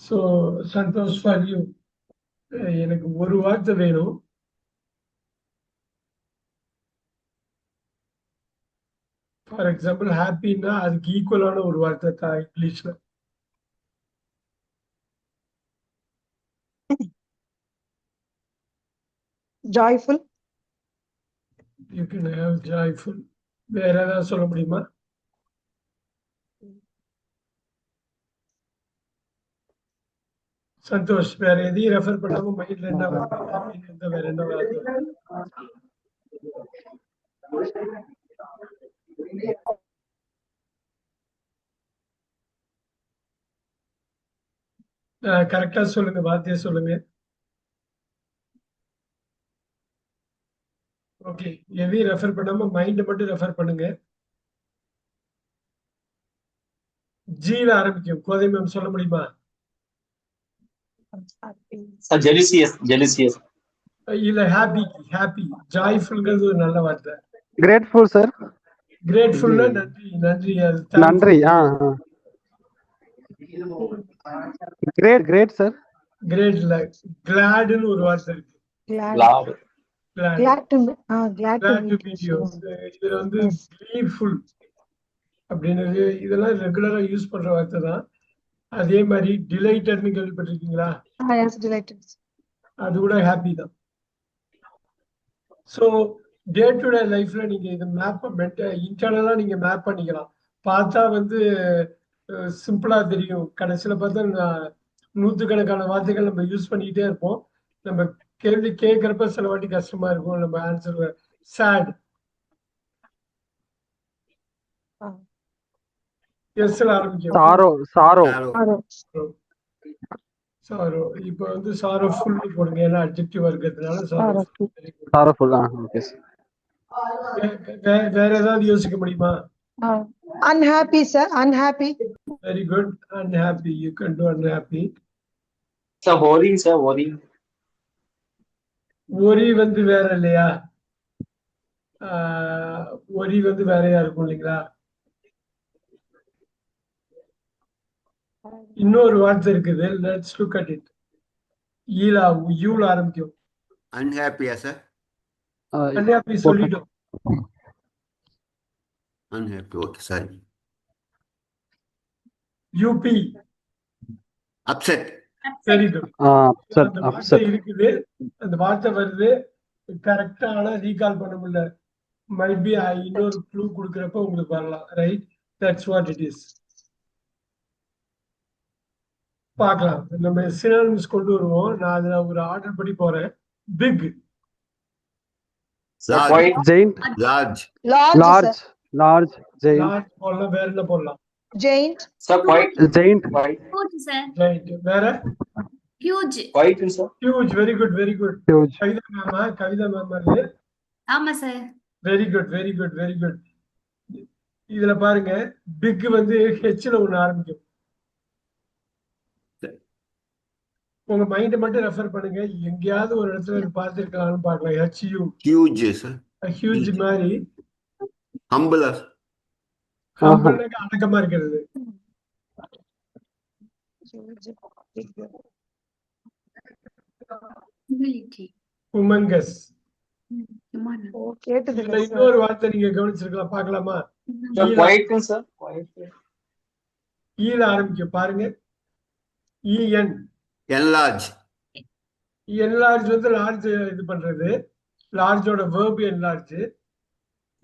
So Santosh, for you, எனக்கு ஒரு வார்த்தை வேணும். ஃபார் எக்ஸாம்பிள் ஹாப்பின்னா அதுக்கு ஈக்குவலான ஒரு வார்த்தை தான் இங்கிலீஷ்ல. Joyful. You can have joyful. வேற ஏதாவது சொல்ல முடியுமா? சந்தோஷ், வேற எதையும் ரெஃபர் பண்ணாம மைண்ட்ல என்ன வருது? ஹாப்பின்னு இருந்தா வேற என்ன வார்த்தை? கரெக்டா சொல்லுங்க, வார்த்தையை சொல்லுங்க. ஓகே, எதையும் ரெஃபர் பண்ணாம மைண்ட் மட்டும் ரெஃபர் பண்ணுங்க. ஜீல ஆரம்பிக்கும். கோதை மேம் சொல்ல முடியுமா? Jealous. இல்ல ஹாப்பி. ஹாப்பி ஜாய்ஃபுல்ங்கிறது ஒரு நல்ல வார்த்தை. Grateful, sir. கிரேட்ஃபுல்னா நன்றி. நன்றி. அது Nandri. Great, sir. கிரேட்ல கிளாட்னு ஒரு வார்த்தை இருக்கு. Glad. Glad to meet you. இதுல வந்து கிளீஃபுல் அப்படின்னு இதெல்லாம் ரெகுலரா யூஸ் பண்ற வார்த்தை தான். அதே மாதிரி டிலைட்டட்னு கேள்விப்பட்டிருக்கீங்களா? Yes, delighted. அது கூட ஹாப்பி தான். ஸோ டே டு டே லைஃப்ல நீங்க இதை மேப் இன்டர்னலா நீங்க மேப் பண்ணிக்கலாம். பார்த்தா வந்து சிம்பிளா தெரியும். கடைசியில பார்த்தா நூற்றுக்கணக்கான வார்த்தைகள் நம்ம யூஸ் பண்ணிக்கிட்டே இருப்போம். நம்ம கேள்வி கேட்கறப்ப சில வாட்டி கஷ்டமா இருக்கும். நம்ம ஆன்சர் சேட். எஸ்ல ஆரம்பிக்கும். சாரோ. இப்ப வந்து சாரோஃபுல் போடுங்க. ஏன்னா அட்ஜெக்டிவ் இருக்கிறதுனால Sorrowful. Okay, sir. வேற ஏதாவது யோசிக்க முடியுமா? Unhappy, sir. Unhappy. Very good. Unhappy. You can to unhappy. Sir, worrying. Worry வந்து வேற இல்லையா? ஒரி வந்து வேறையா இருக்கும் இல்லைங்களா? இன்னொரு வார்த்தை இருக்குது. Let's look at it. யூல ஆரம்பிக்கும். Unhappy, sir. அன்ஹாப்பி சொல்லிட்டோம். Unhappy. Okay, sorry. U P. Upset. Very good. Upset. அந்த வார்த்தை இருக்குது. அந்த வார்த்தை வருது. கரெக்டா ஆனா ரீகால் பண்ண முடியல. மைட் பி இன்னொரு க்ளூ கொடுக்குறப்ப உங்களுக்கு வரலாம். Right, that's what it is. பார்க்கலாம். நம்ம சினானிம்ஸ் கொண்டு வருவோம். நான் அதுல ஒரு ஆர்டர் படி போறேன். Big. Giant. Large. Large. Giant. Large போடலாம். வேற என்ன போடலாம்? Giant. Sir, quite. Giant. Huge, sir. Right. வேற? Huge. Quite, sir. Huge. Very good. Very good. Huge. Kavitha ma'am அது. ஆமா sir. Very good. Very good. Very good. இதுல பாருங்க, பிக் வந்து ஹெச்ல ஒண்ணு ஆரம்பிக்கும். உங்க மைண்ட் மட்டும் ரெஃபர் பண்ணுங்க. எங்கேயாவது ஒரு இடத்துல பார்த்திருக்கலாம்னு பார்க்கலாம். HU. Huge, sir. ஹியூஜ் மாதிரி. Humble. ஹம்பிள்னாக்க அடக்கமா இருக்கிறது. Humility. உமங்கஸ். கேட்டது இதுல இன்னொரு வார்த்தை நீங்க கவனிச்சிருக்கலாம். பார்க்கலாமா? Sir, quite, sir. Quite. ஈல ஆரம்பிக்கும். பாருங்க. EN. Enlarge. என்லார்ஜ் வந்து லார்ஜ் இது பண்றது. லார்ஜோட வேர்ப் என்லார்ஜ்.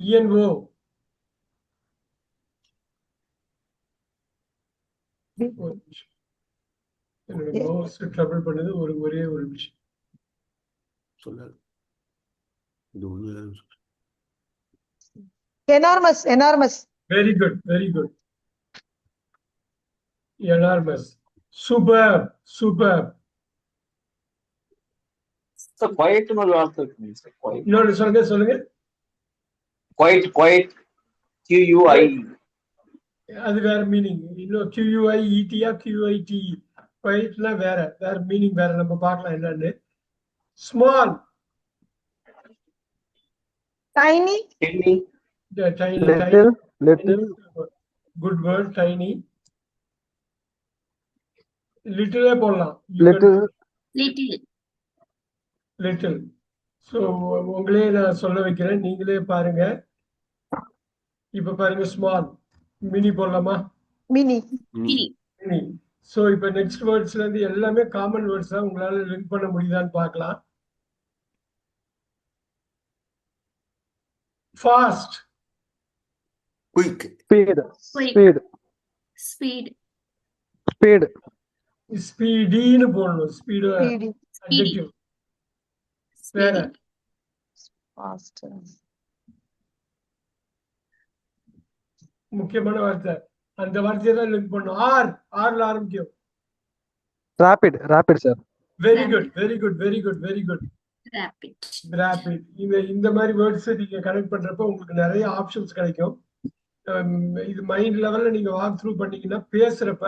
ENO. ஒரு நிமிஷம். என்னோட மவுஸ் ட்ரபிள் பண்ணுது. ஒரே ஒரு நிமிஷம். சொல்லாது. Enormous. Very good. Very good. Enormous. Super. Sir, quite னு ஒரு வார்த்தை இருக்கு. Sir, quite. இன்னொரு சொல்லுங்க. Quite. QUI. அது வேற மீனிங். இன்னும் QUIET-ஆ QITE. குவைட்னா வேற மீனிங் வேற. நம்ம பார்க்கலாம் என்னன்னு. Small. Tiny. Little. Good word, tiny. லிட்டிலே போடலாம். Little. Little. லிட்டில். ஸோ உங்களே நான் சொல்ல வைக்கிறேன், நீங்களே பாருங்க. இப்ப பாருங்க ஸ்மால். மினி போடலாமா? Mini. Mini. மினி. ஸோ இப்ப நெக்ஸ்ட் வேர்ட்ஸ்ல இருந்து எல்லாமே காமன் வேர்ட்ஸ் தான். உங்களால லிங்க் பண்ண முடியுதான்னு பார்க்கலாம். Fast. Quick. Speed. Quick. Speed. Speed. Speed. ஸ்பீடின்னு போடணும். Speed Speedy. அட்ஜெக்டிவ். வேற Speedy. Fast. முக்கியமான வார்த்தை. அந்த வார்த்தையை தான் லிங்க் பண்ணும். ஆர்ல ஆரம்பிக்கும். Rapid. Rapid, sir. Very good, very good, very good, very good. Rapid. Rapid. இந்த மாதிரி வேர்ட்ஸ் நீங்க கனெக்ட் பண்றப்ப உங்களுக்கு நிறைய ஆப்ஷன்ஸ் கிடைக்கும். இது மைண்ட் லெவல்ல நீங்க வாக் த்ரூ பண்ணீங்கன்னா பேசுறப்ப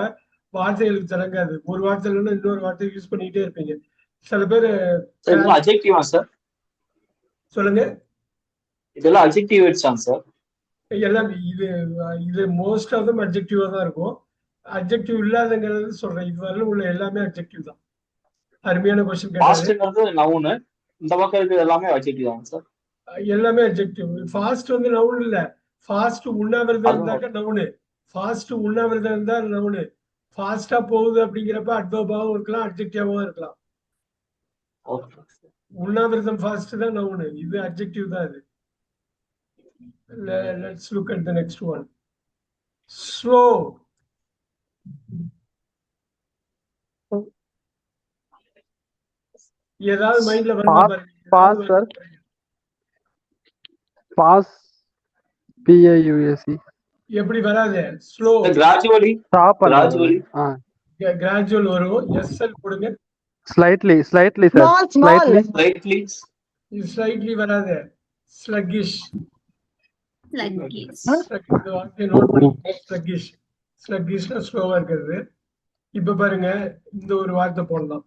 வார்த்தைகளுக்கு திறங்காது. ஒரு வார்த்தை இல்லைன்னா இன்னொரு வார்த்தை யூஸ் பண்ணிக்கிட்டே இருப்பீங்க. சில பேர் சார் இதெல்லாம் அட்ஜெக்டிவா சார்? சொல்லுங்க. இதெல்லாம் அட்ஜெக்டிவ் வேர்ட்ஸாங்க சார்? எல்லாம் இது மோஸ்ட் ஆஃப் தம் அட்ஜெக்டிவா தான் இருக்கும். அட்ஜெக்டிவ் இல்லாதங்கிறது சொல்றேன். இது வரல உள்ள எல்லாமே அட்ஜெக்டிவ் தான். அருமையான கொஸ்டின் கேட்டாரு. ஃபாஸ்ட்ங்கிறது நவுனு, இந்த பக்கம் இருக்கிறது எல்லாமே அட்ஜெக்டிவ் தாங்க சார்? எல்லாமே அட்ஜெக்டிவ். ஃபாஸ்ட் வந்து நவுன் இல்ல. ஃபாஸ்ட் உண்ணாவிரதம் இருந்தாக்க நவுனு. ஃபாஸ்ட் உண்ணாவிரதம் இருந்தா நவுனு. ஃபாஸ்டா போகுது அப்படிங்கிறப்ப அட்வர்பாவும் இருக்கலாம், அட்ஜெக்டிவாவும் இருக்கலாம். ஓகே. உண்ணாவிரதம் ஃபாஸ்ட் தான் நவுனு. இது அட்ஜெக்டிவ் தான். இது let's look at the next one. Slow. ஏதாவது மைண்ட்ல வருமா Fast. பாருங்க. Fast, sir. Fast. PAUSE. எப்படி வராது? Slow. Gradually. Stop. Gradually. Gradual வரும். எஸ்எல் கொடுங்க. Slightly. Slightly, sir. Small, small. Slightly. Slightly. Slightly வராது. ஸ்லக்கிஷ். Sluggish. இந்த வார்த்தையை நோட் பண்ணிக்கோங்க. ஸ்லக்கிஷ். ஸ்லக்கிஷ்னா ஸ்லோவா இருக்கிறது. இப்ப பாருங்க, இந்த ஒரு வார்த்தை போடலாம்.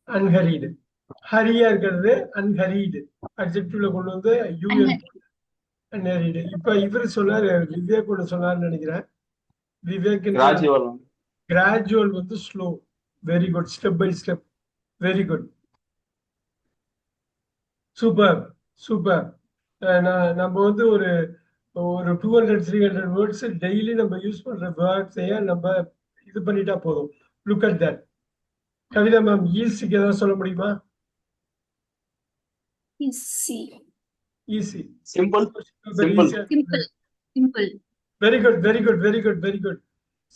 அன்ஹரீடு. ஹரியா இருக்கிறது அன்ஹரீடு. அட்ஜெக்டிவ்ல கொண்டு வந்து யூஎல் அன்ஹரீடு. இப்ப இவரு சொன்னாரு, விவேக் ஒன்று சொன்னாருன்னு நினைக்கிறேன். விவேக் கிராஜுவல். கிராஜுவல் வந்து slow. Very good. Step by step. Very good. Super, super. நம்ம வந்து ஒரு 200-300 வேர்ட்ஸ் டெய்லி நம்ம யூஸ் பண்ற வேர்ட்ஸைய நம்ம இது பண்ணிட்டா போதும். Look at that. Kavitha ma'am, ஈஸிக்கு ஏதாவது சொல்ல முடியுமா? Easy. Easy. Simple. Simple. Simple. Simple. Very good, very good, very good, very good.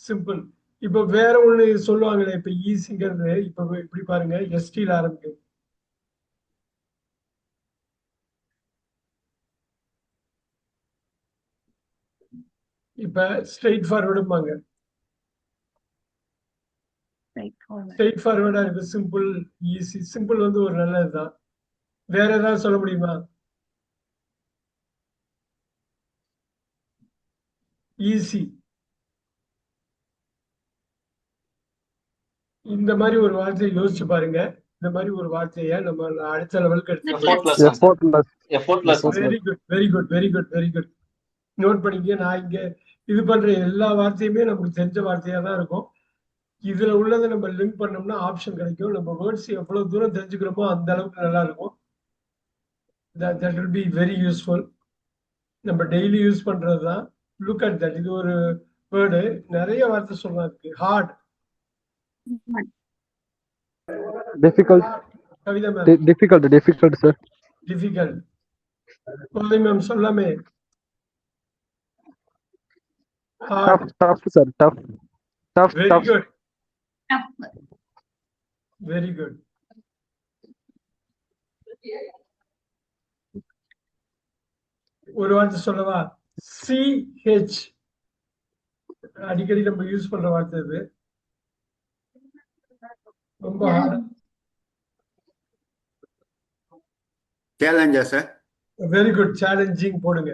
Simple. இப்ப வேற ஒண்ணு சொல்லுவாங்களே, இப்ப ஈஸிங்கிறது இப்ப இப்படி பாருங்க, எஸ்டில ஆரம்பிக்கும். இப்ப ஸ்ட்ரெயிட் ஃபார்வர்டும்பாங்க. Straightforward. ஸ்ட்ரெயிட் ஃபார்வர்டா இருக்கு. Simple, easy. சிம்பிள் வந்து ஒரு நல்லதுதான். வேற ஏதாவது சொல்ல முடியுமா? ஈஸி. இந்த மாதிரி ஒரு வார்த்தையை யோசிச்சு பாருங்க. இந்த மாதிரி ஒரு வார்த்தையை நம்ம அடுத்த லெவலுக்கு எடுத்து Effortless. Effortless. Effortless. Very good, very good, very good, very good. Note பண்ணிக்க. நான் இங்க இது பண்ற எல்லா வார்த்தையுமே நமக்கு தெரிஞ்ச வார்த்தையா தான் இருக்கும். இதுல உள்ளதை நம்ம லிங்க் பண்ணோம்னா ஆப்ஷன் கிடைக்கும். நம்ம வேர்ட்ஸ் எவ்வளவு தூரம் தெரிஞ்சுக்கிறோமோ அந்த அளவுக்கு நல்லா இருக்கும். that will be very useful. நம்ம டெய்லி யூஸ் பண்றது தான். Look at that. இது ஒரு வேர்டு. நிறைய வார்த்தை சொல்லலாம் இருக்கு. Hard. Difficult. Kavitha ma'am. Difficult. Difficult, sir. Difficult. Kothai ma'am சொல்லாமே. Tough. Tough, sir. Tough. Tough. Very Tough. Good, Tough. Very good. ஒரு வார்த்தை சொல்லவா? CH. அடிக்கடி நம்ம யூஸ் பண்ற வார்த்தை இது. ரொம்ப Challenger, sir. Very good. Challenging போடுங்க.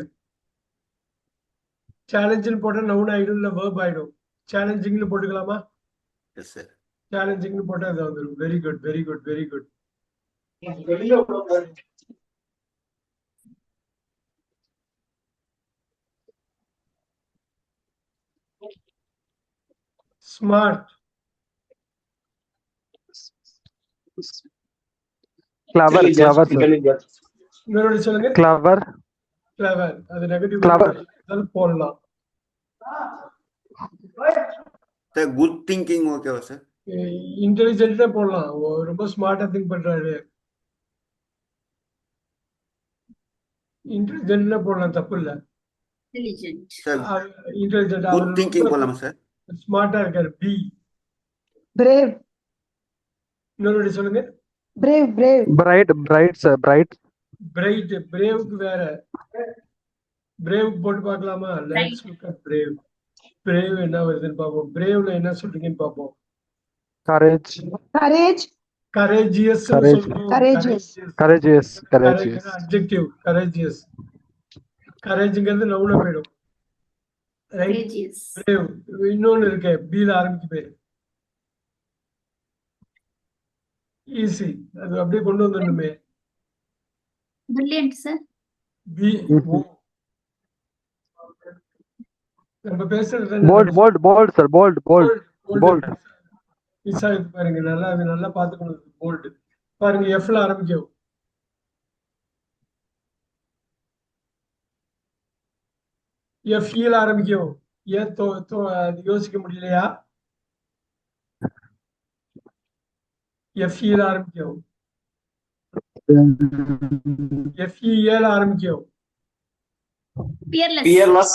சேலஞ்சிங் போட்டா நவுன் ஆயிடும், இல்ல வேர்ப் ஆயிடும். சேலஞ்சிங்னு போட்டுக்கலாமா? Yes, sir. சேலஞ்சிங்னு போட்டா அது வந்துடும். Very good, very good, very good. Smart. Clever, Intelligence, clever, sir. intelligence. இன்னொரு சொல்லுங்க. Clever, clever. அது நெகட்டிவ் Clever. போடலாம். Sir, good thinking ஓகேவா சார்? இன்டெலிஜென்ட்டே போடலாம். ரொம்ப ஸ்மார்ட்டா திங்க் பண்றாரு. இன்டெலிஜென்ட்ல போடலாம், தப்பு இல்ல. Intelligent. Sir intelligent good thinking போடலாமா சார்? ஸ்மார்ட்டா இருக்காரு. பி. Brave. இன்னொரு சொல்லுங்க. Brave, brave. Bright, bright, sir. Bright. Bright. பிரேவுக்கு வேற. பிரேவ் போட்டு பார்க்கலாமா? Let's look at brave. Brave என்ன வருதுன்னு பார்ப்போம். பிரேவ்ல என்ன சொல்றீங்கன்னு பார்ப்போம். Courage. Courage. Courageous Courage. சொல்றோம். Courageous. Courageous. Courageous. Adjective courageous. கரேஜ்ங்கிறது நவுனா போயிடும். ரைட். Courageous. பிரேவ். இன்னொன்னு இருக்கு, பீல ஆரம்பிச்சு பேரு. ஈஸி. அது அப்படியே கொண்டு வந்துடணுமே. Brilliant, sir. பி. நம்ம பேசுறது Bold, bold, bold, sir. Bold, bold. Bold. Miss ஆகுது பாருங்க. நல்லா பாத்துக்கணும். போல்டு பாருங்க. எஃப்ல ஆரம்பிக்கும். எஃப்இல ஆரம்பிக்கும். ஏன் யோசிக்க முடியலையா? எஃப்இல ஆரம்பிக்கும். எஃப்இஏல ஆரம்பிக்கும். Fearless. Fearless.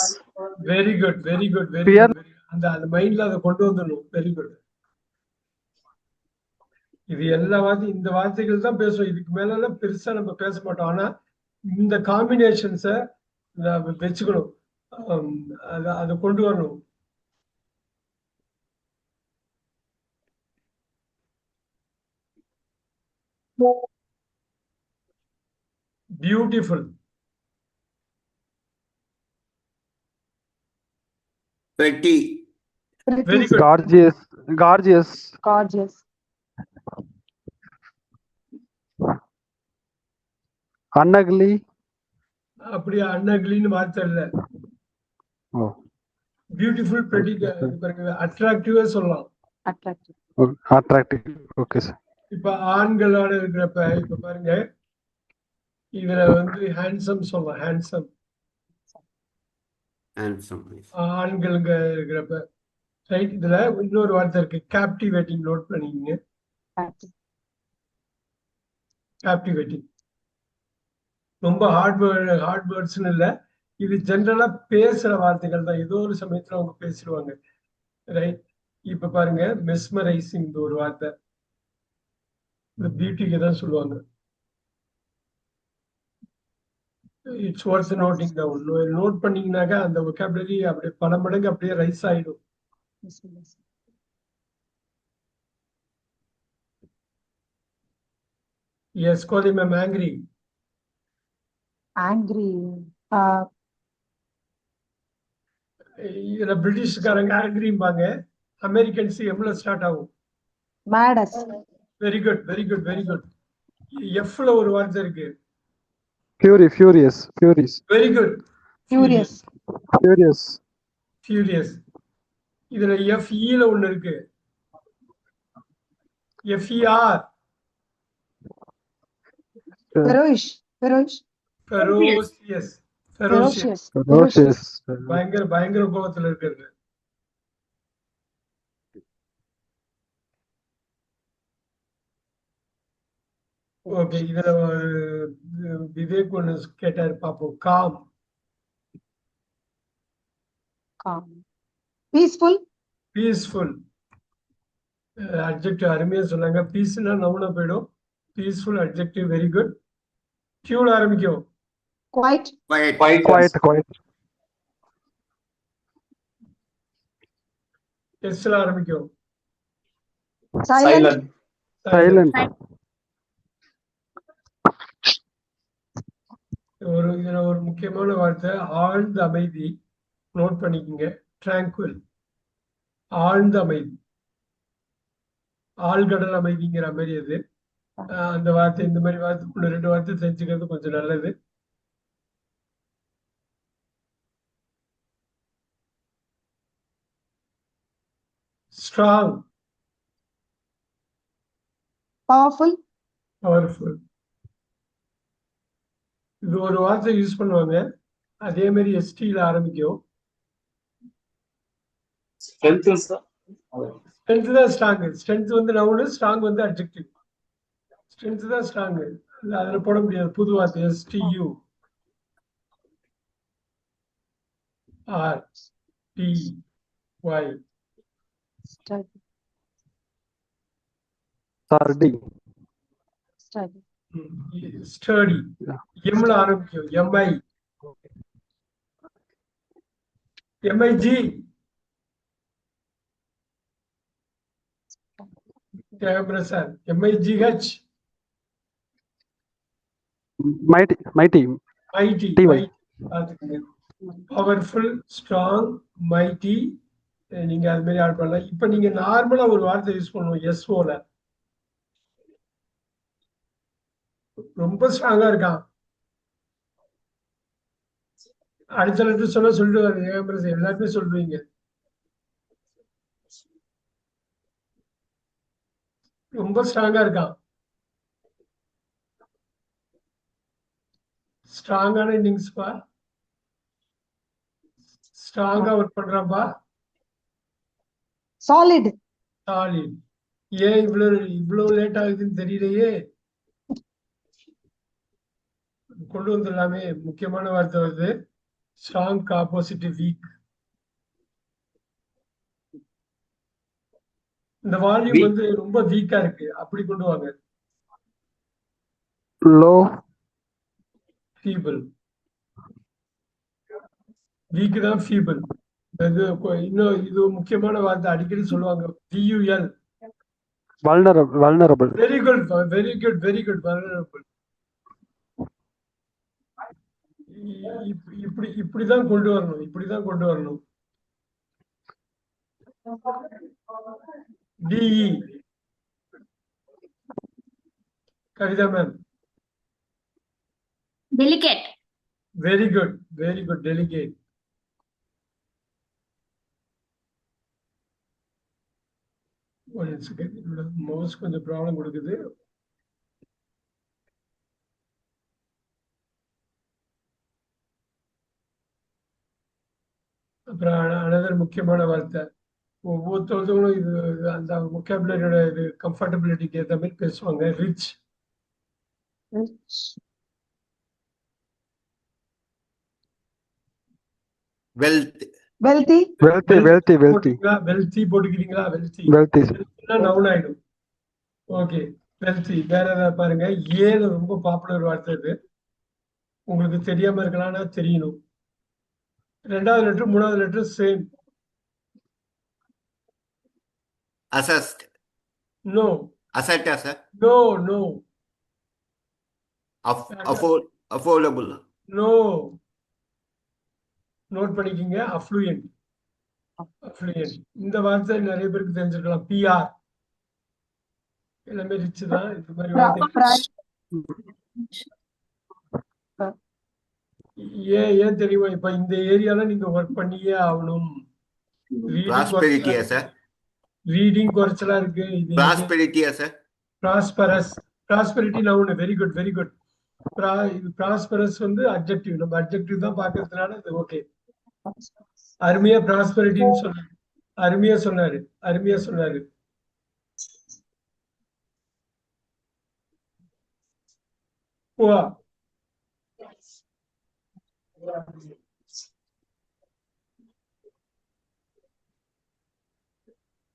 Very good, very good, very Fear- good. அந்த மைண்ட்ல அதை கொண்டு வந்துடணும். Very good. இது எல்லா இந்த வார்த்தைகள் தான் பேசுவோம். இதுக்கு மேல எல்லாம் பெருசா நம்ம பேச மாட்டோம். ஆனா இந்த காம்பினேஷன்ஸை வச்சுக்கணும். அதை கொண்டு வரணும். Beautiful. Pretty. Very Pretty. Good. Gorgeous. Gorgeous. Gorgeous. Unugly. அப்படி அன்னகிளின்னு வார்த்தை இல்ல. Oh. Beautiful, pretty. அட்ராக்டிவா சொல்லலாம். Attractive. Attractive. Okay, sir. இப்ப ஆண்களோட இருக்கிறப்ப இப்ப பாருங்க, இதுல ஹேண்ட்ஸம் சொல்லலாம். Handsome Handsome. Yes. ஆண்களுங்க இருக்கிறப்ப. ரைட். இதுல இன்னொரு வார்த்தை இருக்கு, கேப்டிவேட்டிங். நோட் பண்ணிக்கங்க. Attractive. கேப்டிவேட்டிங் ரொம்ப ஹார்ட் வேர்ட்ஸ்னு இல்ல. இது ஜென்ரலா பேசுற வார்த்தைகள் தான். ஏதோ ஒரு சமயத்துல அவங்க பேசிடுவாங்க. ரைட். இப்ப பாருங்க, மெஸ்மரைசிங் ஒரு வார்த்தை. இந்த பியூட்டிக்கு தான் சொல்லுவாங்க. It's worth noting down. Note பண்ணீங்கன்னாக்கா அந்த vocabulary அப்படியே பல மடங்கு அப்படியே ரைஸ் ஆயிடும். Yes, yes. Yes Koli ma'am. Angry. Angry. இதுல பிரிட்டிஷ்காரங்க ஆங்கிரிம்பாங்க. அமெரிக்கன்ஸ் எம்ல ஸ்டார்ட் ஆகும். Mad as. Very good, very good, very good. எஃப்ல ஒரு வார்த்தை இருக்கு. Furious. Furious. Very good. Furious. Furious. Furious. இதுல எஃப்இல ஒண்ணு இருக்கு. F E R. Feroish. Feroish. Ferocious. Ferocious. Ferocious. Ferocious. பயங்கர கோபத்துல இருக்கிறது. ஓகே. இதுல விவேக் ஒண்ணு கேட்டாரு, பாப்போம். Com. Calm. Peaceful. Peaceful. Adjective அருமையா சொன்னாங்க. பீஸ்னா நவுனா போயிடும். Peaceful adjective. Very good. கியூல ஆரம்பிக்கும். Quiet. Quiet. Quiet. Quiet. எஸ்ல ஆரம்பிக்கும். Silent. Silent. இதுல ஒரு முக்கியமான வார்த்தை ஆழ்ந்த அமைதி. நோட் பண்ணிக்கங்க. ட்ராங்குவல். ஆழ்ந்த அமைதி. ஆழ்கடல் அமைதிங்கிற மாதிரி அது. அந்த வார்த்தை, இந்த மாதிரி வார்த்தை, ஒன்று ரெண்டு வார்த்தை தெரிஞ்சுக்கிறது கொஞ்சம் நல்லது. ஸ்ட்ராங். powerful, powerful. இது ஒரு வார்த்தை யூஸ் பண்ணுவாங்க. அதே மாதிரி ST ல ஆரம்பிக்கும். Strength sir. ஸ்ட்ரென்த் தான் ஸ்ட்ராங். ஸ்ட்ரென்த் வந்து நவுனு, ஸ்ட்ராங் வந்து அட்ஜெக்டிவ். ஸ்ட்ரென்த் தான் ஸ்ட்ராங். அதுல போட முடியாது புது வார்த்தை. STU RTY. study, Sturdy. study, study. Yeah. எம்ல ஆரம்பிக்கும். MIG. Camera sir. MIGH. Mighty. mighty. TY. Powerful, strong, mighty. நீங்க அது மாதிரி ஆட் பண்ணலாம். இப்ப நீங்க நார்மலா ஒரு வார்த்தை யூஸ் பண்ணுவோம். SOல ரொம்ப ஸ்ட்ராங்கா இருக்கான். அடுத்த லெட்டர் சொன்னா சொல்லிடுவாரு. எல்லாருமே சொல்லுவீங்க. ரொம்ப ஸ்ட்ராங்கா இருக்கான். ஸ்ட்ராங்கான இன்னிங்ஸ்பா. ஸ்ட்ராங்கா ஒர்க் பண்றான்பா. solid, solid. ஏன் இவ்வளவு லேட் ஆகுதுன்னு தெரியலையே. கொண்டு வந்துடலாமே. முக்கியமான வார்த்தை வருது. Strong opposite weak. இந்த வால்யூம் Weak. வந்து ரொம்ப வீக்கா இருக்கு. அப்படி கொண்டு வாங்க. Low. ஃபீபிள். வீக் தான் ஃபீபிள். இன்னும் இது முக்கியமான வார்த்தை அடிக்கடி சொல்லுவாங்க. VUL. Vulnerable. Very good. Vulnerable. இப்படிதான் கொண்டு வரணும். DE. Kavitha ma'am. delicate, very good. Delicate. ஒரு செகண்ட். மவுஸ் கொஞ்சம் ப்ராப்ளம் கொடுக்குது. அப்புறம் அனதர் முக்கியமான வார்த்தை. ஒவ்வொருத்தவங்களும் இது அந்த vocabulary-யோட இது கம்ஃபர்டபிலிட்டிக்கு ஏற்ற மாதிரி பேசுவாங்க. Rich. rich, wealth. wealthy, Wealthy. Wealthy போட்டுக்கிறீங்களா? Wealthy Wealthy. நவுன் ஆயிடும். ஓகே. வெல்த்தி. வேற ஏதாவது பாருங்க. ஏல ரொம்ப பாப்புலர் வார்த்தை இது. உங்களுக்கு தெரியாம இருக்கலாம்னா தெரியணும். 2வது லெட்டர் 3வது லெட்டர் சேம். அசஸ்ட். நோ. அசட்டா சார். நோ. அஃபோர்டபுள். நோ. நோட் பண்ணிக்கிங்க. அஃப்ளூயன்ட். இந்த வார்த்தை நிறைய பேருக்கு தெரிஞ்சிருக்கலாம். PR. எல்லாமே ரிச் தான். இந்த மாதிரி வார்த்தை ஏன் தெரியுமா? இப்ப இந்த ஏரியால நீங்க ஒர்க் பண்ணியே ஆகணும். ப்ராஸ்பெரிட்டியா சார். ரீடிங் குறைச்சலா இருக்கு. ப்ராஸ்பெரிட்டியா sir. Prosperity noun. Very good. Prosperous வந்து அட்ஜெக்டிவ். நம்ம அட்ஜெக்டிவ் தான் பாக்குறதுனால இது ஓகே. அருமையா ப்ராஸ்பெரிட்டின்னு சொன்னாரு. அருமையா சொன்னாரு. ஓ.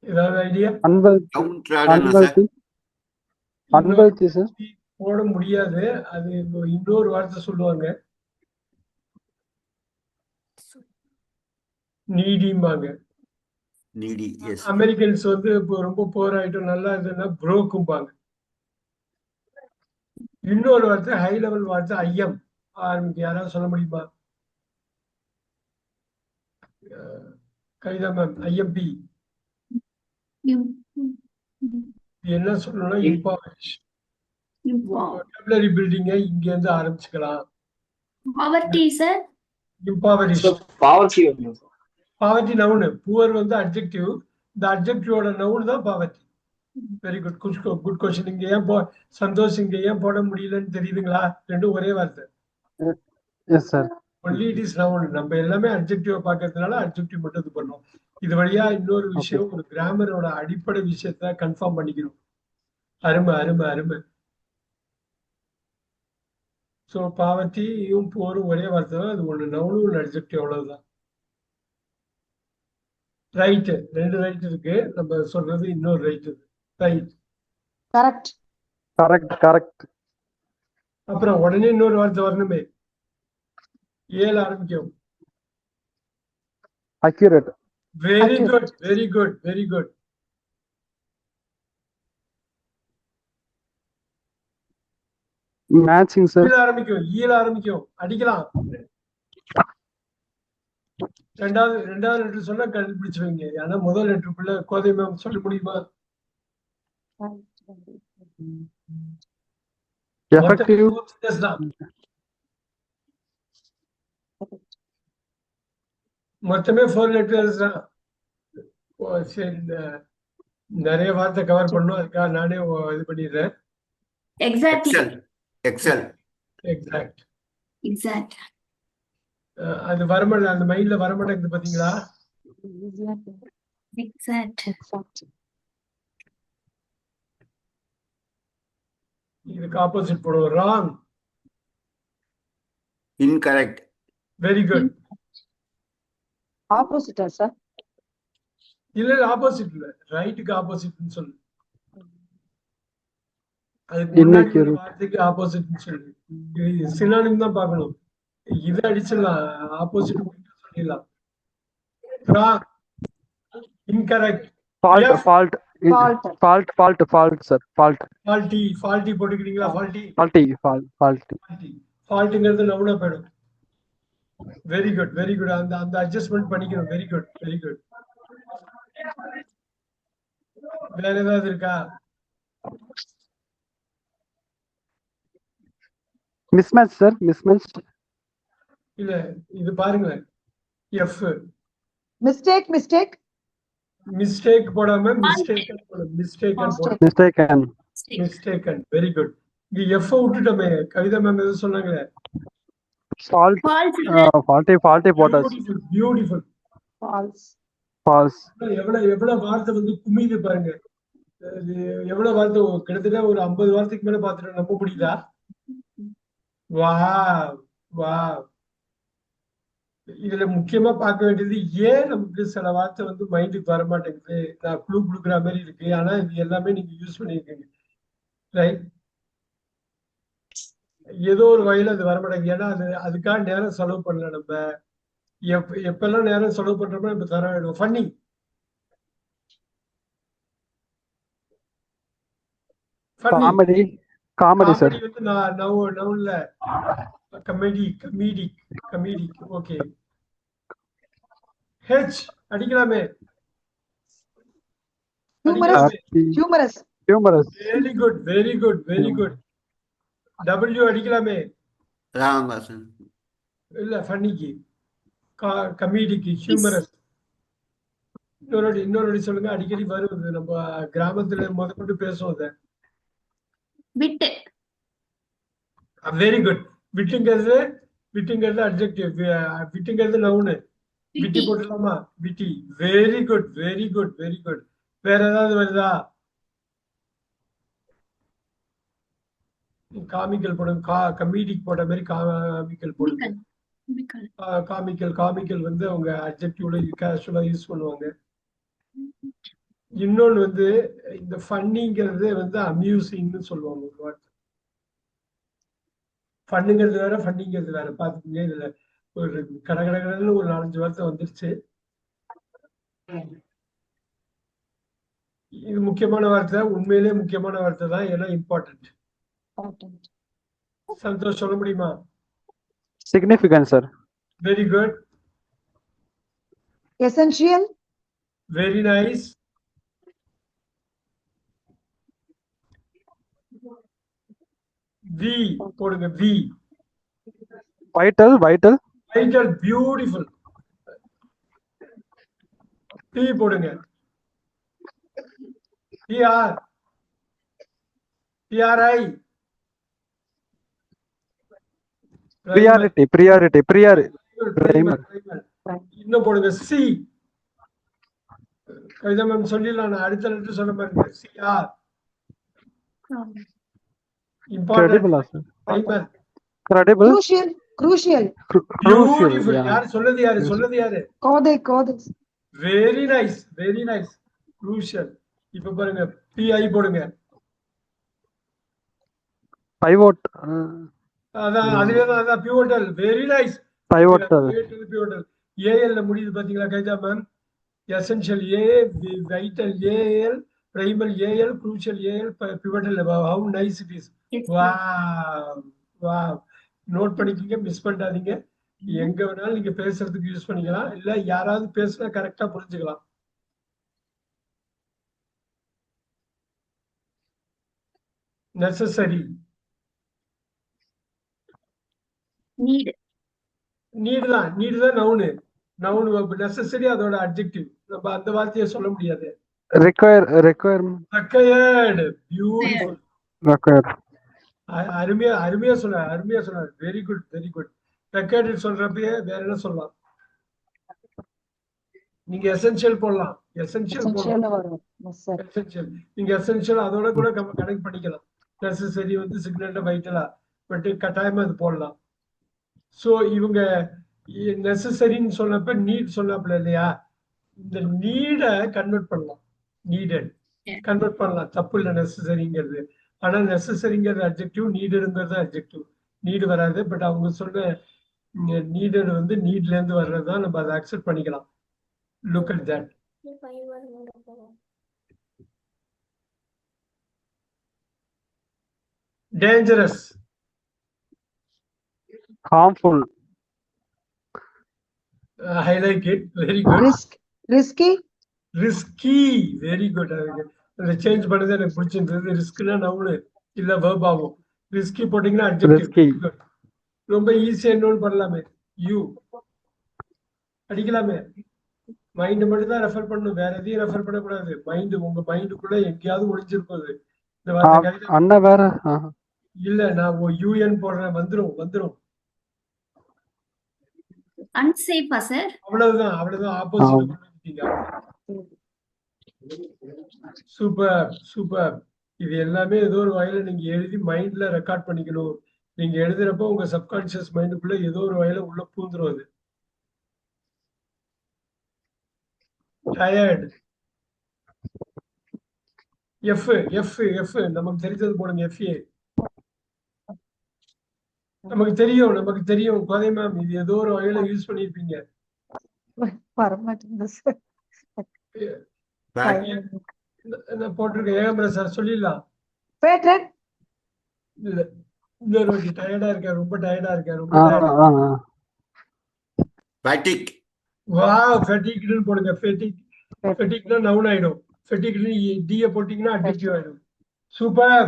ஏதாவது ஐடியா? Unwealthy, sir. போட முடியாது. அது இன்னொரு வார்த்தை சொல்லுவாங்க. நீடிம்பாங்க. நீடி. எஸ். அமெரிக்கன்ஸ் வந்து இப்போ ரொம்ப போர் ஆயிட்டும் நல்லா இதுன்னா ப்ரோக்கும்பாங்க. இன்னொரு வார்த்தை ஹை லெவல் வார்த்தை ஐஎம் ஆரம்பிக்கு. யாராவது சொல்ல முடியுமா? கவிதா மேம். IMP என்ன சொல்லணும்னா இம்பாவரிஷ். vocabulary building இங்க இருந்து ஆரம்பிச்சுக்கலாம். poverty sir. Impoverish. Poverty noun. Poor வந்து அட்ஜெக்டிவ். இந்த அட்ஜெக்டிவோட நவுன் தான் poverty. Very good good question. இங்க ஏன் சந்தோஷ் இங்க ஏன் போட முடியலன்னு தெரியுதுங்களா? ரெண்டும் ஒரே வார்த்தை. Yes sir. Only it is noun. நம்ம எல்லாமே அட்ஜெக்டிவ் பார்க்கறதுனால அட்ஜெக்டிவ் மட்டும் இது பண்ணோம். இது வழியா இன்னொரு விஷயம், ஒரு கிராமரோட அடிப்படை விஷயத்த கன்ஃபார்ம் பண்ணிக்கிறோம். அருமை அருமை அருமை. ஸோ பாவர்ட்டியும் போரும் ஒரே வார்த்தை தான். அது ஒன்று நவுனு ஒன்று அட்ஜெக்டிவ், அவ்வளவுதான். ரைட்டு, 2 ரைட் இருக்கு. நம்ம சொல்றது இன்னொரு ரைட் இருக்கு. ரைட். கரெக்ட். கரெக்ட். அப்புறம் உடனே இன்னொரு வார்த்தை வரணுமே. ஏல ஆரம்பிக்கும். Accurate. Very good. Matching sir. ஈல ஆரம்பிக்கும். அடிக்கலாம். ரெண்டாவது லெட்டர் சொன்னா கண்டுபிடிச்சுவீங்க. ஆனா முதல் லெட்டருக்குள்ள கோதை மேம் சொல்ல முடியுமா? எஃபெக்டிவ். மொத்தமே 4 லெட்டர்ஸ் தான். சரி, நிறைய வார்த்தை கவர் பண்ணும். அதுக்காக நானே இது பண்ணிடுறேன். Exactly. எக்ஸாக்ட். அது வரமாட்டேன், அந்த மைண்ட்ல வரமாட்டேங்குது பாத்தீங்களா? Exact. இதுக்கு ஆப்போசிட் போடுவோம். ராங். Incorrect. Very good. ஆப்போசிட்டா சார்? இல்ல ஆப்போசிட் இல்ல, ரைட்டுக்கு ஆப்போசிட்னு சொல்லு. அதுக்கு முன்னாடி ஒரு வார்த்தைக்கு ஆப்போசிட்னு சொல்லு. சினானிம் தான் பார்க்கணும். இதை அடிச்சிடலாம், ஆப்போசிட் சொல்லிடலாம். Wrong. Incorrect. Fault sir. Faulty போட்டுக்கிறீங்களா? ஃபால்ட்டுங்கிறது நவுனா போயிடும். Very good. அந்த அட்ஜஸ்ட்மெண்ட் பண்ணிக்கணும். Very good. வேற ஏதாவது இருக்கா? Mismatch sir. இல்ல, இது பாருங்களேன். எஃப். மிஸ்டேக் போடாம மிஸ்டேக்கன். Very good. இங்க எஃப் விட்டுட்டோமே. கவிதா மேம் எதுவும் சொன்னாங்களே. ஃபால்ட்டே போட்டாச்சு. பியூட்டிஃபுல். ஃபால்ஸ். எவ்வளவு வார்த்தை வந்து குமிது பாருங்க. எவ்வளவு வார்த்தை, கிட்டத்தட்ட ஒரு 50 வார்த்தைக்கு மேல பாத்துட்டு நம்ப முடியுதா? வா. இதுல முக்கியமா பார்க்க வேண்டியது, ஏன் நமக்கு சில வார்த்தை வந்து மைண்டுக்கு வர மாட்டேங்குது. நான் க்ளூ கொடுக்குற மாதிரி இருக்கு, ஆனா இது எல்லாமே நீங்க யூஸ் பண்ணிருக்கீங்க. ரைட். ஏதோ ஒரு வகையில அது வர மாட்டேங்குது. ஏன்னா அதுக்காக நேரம் செலவு பண்ணல. நம்ம எப்பெல்லாம் நேரம் செலவு பண்றோமோ இப்ப தர வேணும். ஃபன்னி. Comedy sir. வந்து நவுன்ல கமெடி. ஓகே. ஹெச் அடிக்கலாமே. ஹியூமரஸ். Very good. டபிள்யூ அடிக்கலாமே. இல்ல, ஃபன்னிக்கு, கமெடிக்கு, ஹியூமரஸ். இன்னொரு சொல்லுங்க. அடிக்கடி வருவது, நம்ம கிராமத்துல முதற்கொண்டு பேசுவோம். விட்டு. Very good. விட்டுங்கிறது அட்ஜெக்டிவ். விட்டுங்கிறது நவுனு. விட்டி போட்டுலாமா? விட்டி. Very good. வேற ஏதாவது வருதா? காமிக்கல் போடுங்க. கமெடிக் போட்ட மாதிரி காமிக்கல் போடுங்க. காமிக்கல் வந்து அவங்க அட்ஜெக்டிவ்ல கேஷுவலா யூஸ் பண்ணுவாங்க. இன்னொன்னு வந்து இந்த ஃபன்னிங்கிறது வந்து அம்யூசிங்னு சொல்லுவாங்க. ஒரு வார்த்தை. ஃபன்னுங்கிறது வேற, ஃபன்னிங்கிறது வேற. பாத்துக்கீங்க. இதுல ஒரு கடகடன்னு ஒரு 4-5 வார்த்தை வந்துருச்சு. இது முக்கியமான வார்த்தை. உண்மையிலே முக்கியமான வார்த்தை தான். ஏன்னா இம்பார்ட்டன்ட். சந்தோஷ் சொல்ல முடியுமா? Significant sir. Very good. Essential. Very nice. V போடுங்க. வி. வைட்டல். பியூட்டிஃபுல். பி போடுங்க. PR, PRI. Priority. Primer. Primer. இன்னும் போடுங்க C. கவிதா மேம் சொல்லிடலாம், நான் அடுத்த லெட்டர் சொன்ன பாருங்க. CR. Important. Credible, sir. Primer. Credible. Crucial. Crucial. Crucial. Beautiful. Yeah. யாரு சொல்லுது யாரு? Code. Very nice. Crucial. இப்ப பாருங்க PI போடுங்க. Pivot. அதான் pivotal. Very nice. Pivotal. Pivotal. AL ல முடியுது பாத்தீங்களா கைதா ma'am? Essential A, vital AL, primal AL, crucial AL, pivotal. How nice it is. Yes, sir. Wow. Note பண்ணிக்கங்க, மிஸ் பண்ணாதீங்க. எங்க வேணாலும் நீங்க பேசுறதுக்கு யூஸ் பண்ணிக்கலாம், இல்ல யாராவது பேசுனா கரெக்டா புரிஞ்சுக்கலாம். நெசசரி. Need. நீடு தான் நவுனு. நெசசரி அதோட அட்ஜெக்டிவ். நம்ம அந்த வார்த்தையை சொல்ல முடியாது. Requirement. Required. Beautiful. Require. அருமையா சொன்னார். Very good. ரெக்கார்டு சொல்றப்பயே வேற என்ன சொல்லலாம்? நீங்க எசென்ஷியல் போடலாம். Essential வரும். Yes, sir. எசென்ஷியல். நீங்க எசென்ஷியல் அதோட கூட கனெக்ட் பண்ணிக்கலாம். நெசசரி வந்து சிக்னல்ல வைட்டலா, பட் கட்டாயமா அது போடலாம். சோ இவங்க நெசசரின்னு சொன்னப்ப நீட் சொன்னாப்ல இல்லையா? இந்த நீட கன்வெர்ட் பண்ணலாம். நீடட் கன்வெர்ட் பண்ணலாம், தப்பு இல்லை நெசசரிங்கிறது. ஆனா நெசசரிங்கிறது அட்ஜெக்டிவ், நீடுங்கிறது அட்ஜெக்டிவ். நீடு வராது. பட் அவங்க சொன்ன நீடட் வந்து நீட்ல இருந்து வர்றதுதான், நம்ம அதை அக்செப்ட் பண்ணிக்கலாம். Look at that. Dangerous. Harmful. I like it. Very good. Risky. Very good. அதை சேஞ்ச் பண்ணது எனக்கு பிடிச்சிருந்தது. ரிஸ்க்னா நவுனு இல்ல வெர்ப் ஆகும். ரிஸ்கி போட்டீங்கன்னா அட்ஜெக்டிவ். Risky. ரொம்ப ஈஸியா இன்னொன்னு பண்ணலாமே. யூ அடிக்கலாமே. மைண்ட் மட்டும் தான் ரெஃபர் பண்ணணும், வேற எதையும் ரெஃபர் பண்ணக்கூடாது. உங்க மைண்டுக்குள்ள எங்கேயாவது ஒளிஞ்சிருப்பது. இந்த வார்த்தை அண்ணா வேற. இல்ல, நான் யூஎன் போடுறேன், வந்துரும். Unsafe, sir. அவ்வளவுதான். ஆப்போசிட். சூப்பர். இது எல்லாமே ஏதோ ஒரு வகையில நீங்க எழுதி மைண்ட்ல ரெக்கார்ட் பண்ணிக்கணும். நீங்க எழுதுறப்போ உங்க சப்கான்சியஸ் மைண்டுக்குள்ள ஏதோ ஒரு வகையில உள்ள பூந்துரும் அது. டயர்டு. எஃப் நமக்கு தெரிஞ்சது போடுங்க. FA. நமக்கு தெரியும் கோதை மேம், இது ஏதோ ஒரு வகையில யூஸ் பண்ணிருப்பீங்க. வரமாட்டேங்குது சார். போட்டிருக்கேன். ஏகாம்பரம் சார் சொல்லிடலாம். Favorite. இல்ல, இன்னொரு வாட்டி. டயர்டா இருக்கேன், ரொம்ப டயர்டா. Fatigue. ஃபெட்டிக்னு போடுங்க. ஃபெட்டிக்னா நவுன் ஆயிடும். ஃபெட்டிக்னு டிய போட்டீங்கன்னா அட்ஜெக்டிவ் ஆயிடும். சூப்பர்.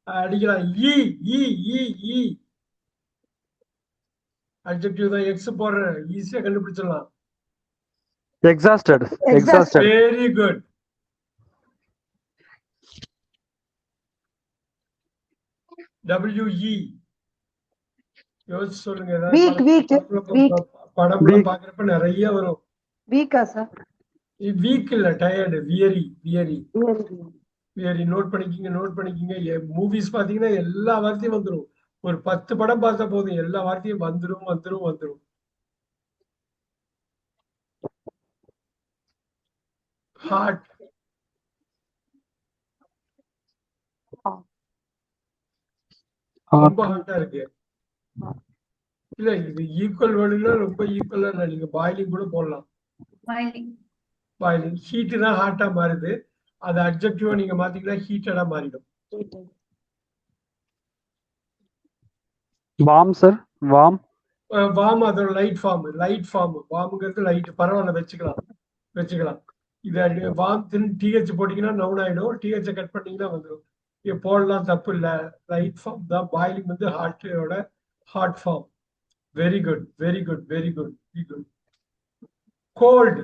அடிக்கலாம். இ அட்ஜெக்டிவ் தான். எக்ஸ் போடுறேன், ஈஸியா கண்டுபிடிச்சிடலாம். Exhausted. Very good. WE. யோசிச்சு சொல்லுங்க. Weak. படம்ல பாக்குறப்ப நிறைய வரும். Weak sir. வீக் இல்ல, டயர்டு. வியரி. நோட் பண்ணிக்கிங்க. மூவிஸ் பாத்தீங்கன்னா எல்லா வார்த்தையும் வந்துடும். ஒரு 10 படம் பார்த்தா போதும், எல்லா வார்த்தையும் வந்துடும். ஹார்ட். ரொம்ப ஹார்ட்டா இருக்கு. இல்ல, இது ஈக்குவல் வேர்டுனா ரொம்ப ஈக்குவலா இல்ல. நீங்க பாயிலிங் கூட போடலாம். பாயிலிங். ஹீட்னா ஹார்ட்டா மாறுது. அது அட்ஜெக்டிவா நீங்க மாத்தீங்கன்னா ஹீட்டடா மாறிடும். Warm, sir. Warm. அதோட லைட் ஃபார்ம். வார்ம்ங்கிறது லைட். பரவாயில்ல, வச்சுக்கலாம். இது வார்ம் TH போட்டீங்கன்னா நவுன் ஆயிடும். TH கட் பண்ணீங்கன்னா வந்துடும். இது போடலாம், தப்பு இல்ல. லைட் ஃபார்ம் தான். பாயிலிங் வந்து ஹார்ட்டோட heart form. Very good. Gold.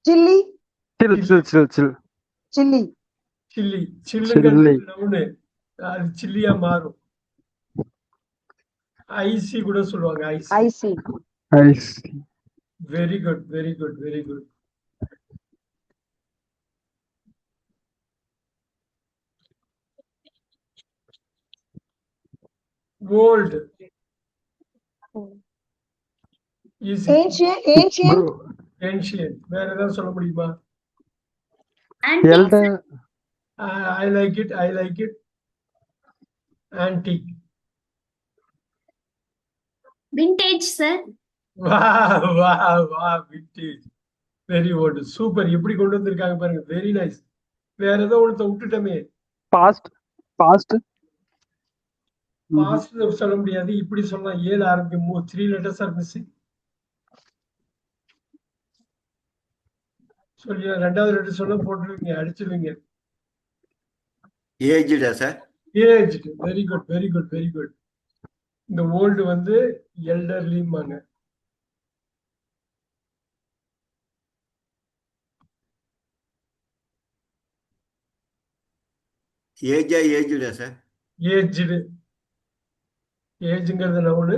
Chilly. chill. Chilli. Chilli சில்லுங்கிறது Chilli. Noun அது சில்லியா மாறும். ஐசி கூட சொல்லுவாங்க IC. Icy. I see. Very good very good very good. Old easy. Ancient. Ancient வேற ஏதாவது சொல்ல முடியுமா? Antique, Elder. sir. I like it I like it. Antique. Vintage, sir. வா வா வா விண்டேஜ். Very old super. எப்படி கொண்டு வந்திருக்காங்க பாருங்க. Very nice. வேற ஏதோ ஒருத்த விட்டுட்டோமே. Past. Mhm. பாஸ்ட் சொல்ல முடியாது. இப்படி சொல்லலாம். 7 ஆரம்பிக்கும் 3 letters ஆர் மிஸ்ஸிங். சொல்லி 2வது லெட்டர் சொல்ல போட்டுருவீங்க அடிச்சிருவீங்க. Aged, sir. Aged. Very good very good very good. இந்த ஓல்டு வந்து எல்டர்லிம்பாங்க. Aged, sir. ஏஜ்டு. ஏஜ்ங்கிறது நவுனு,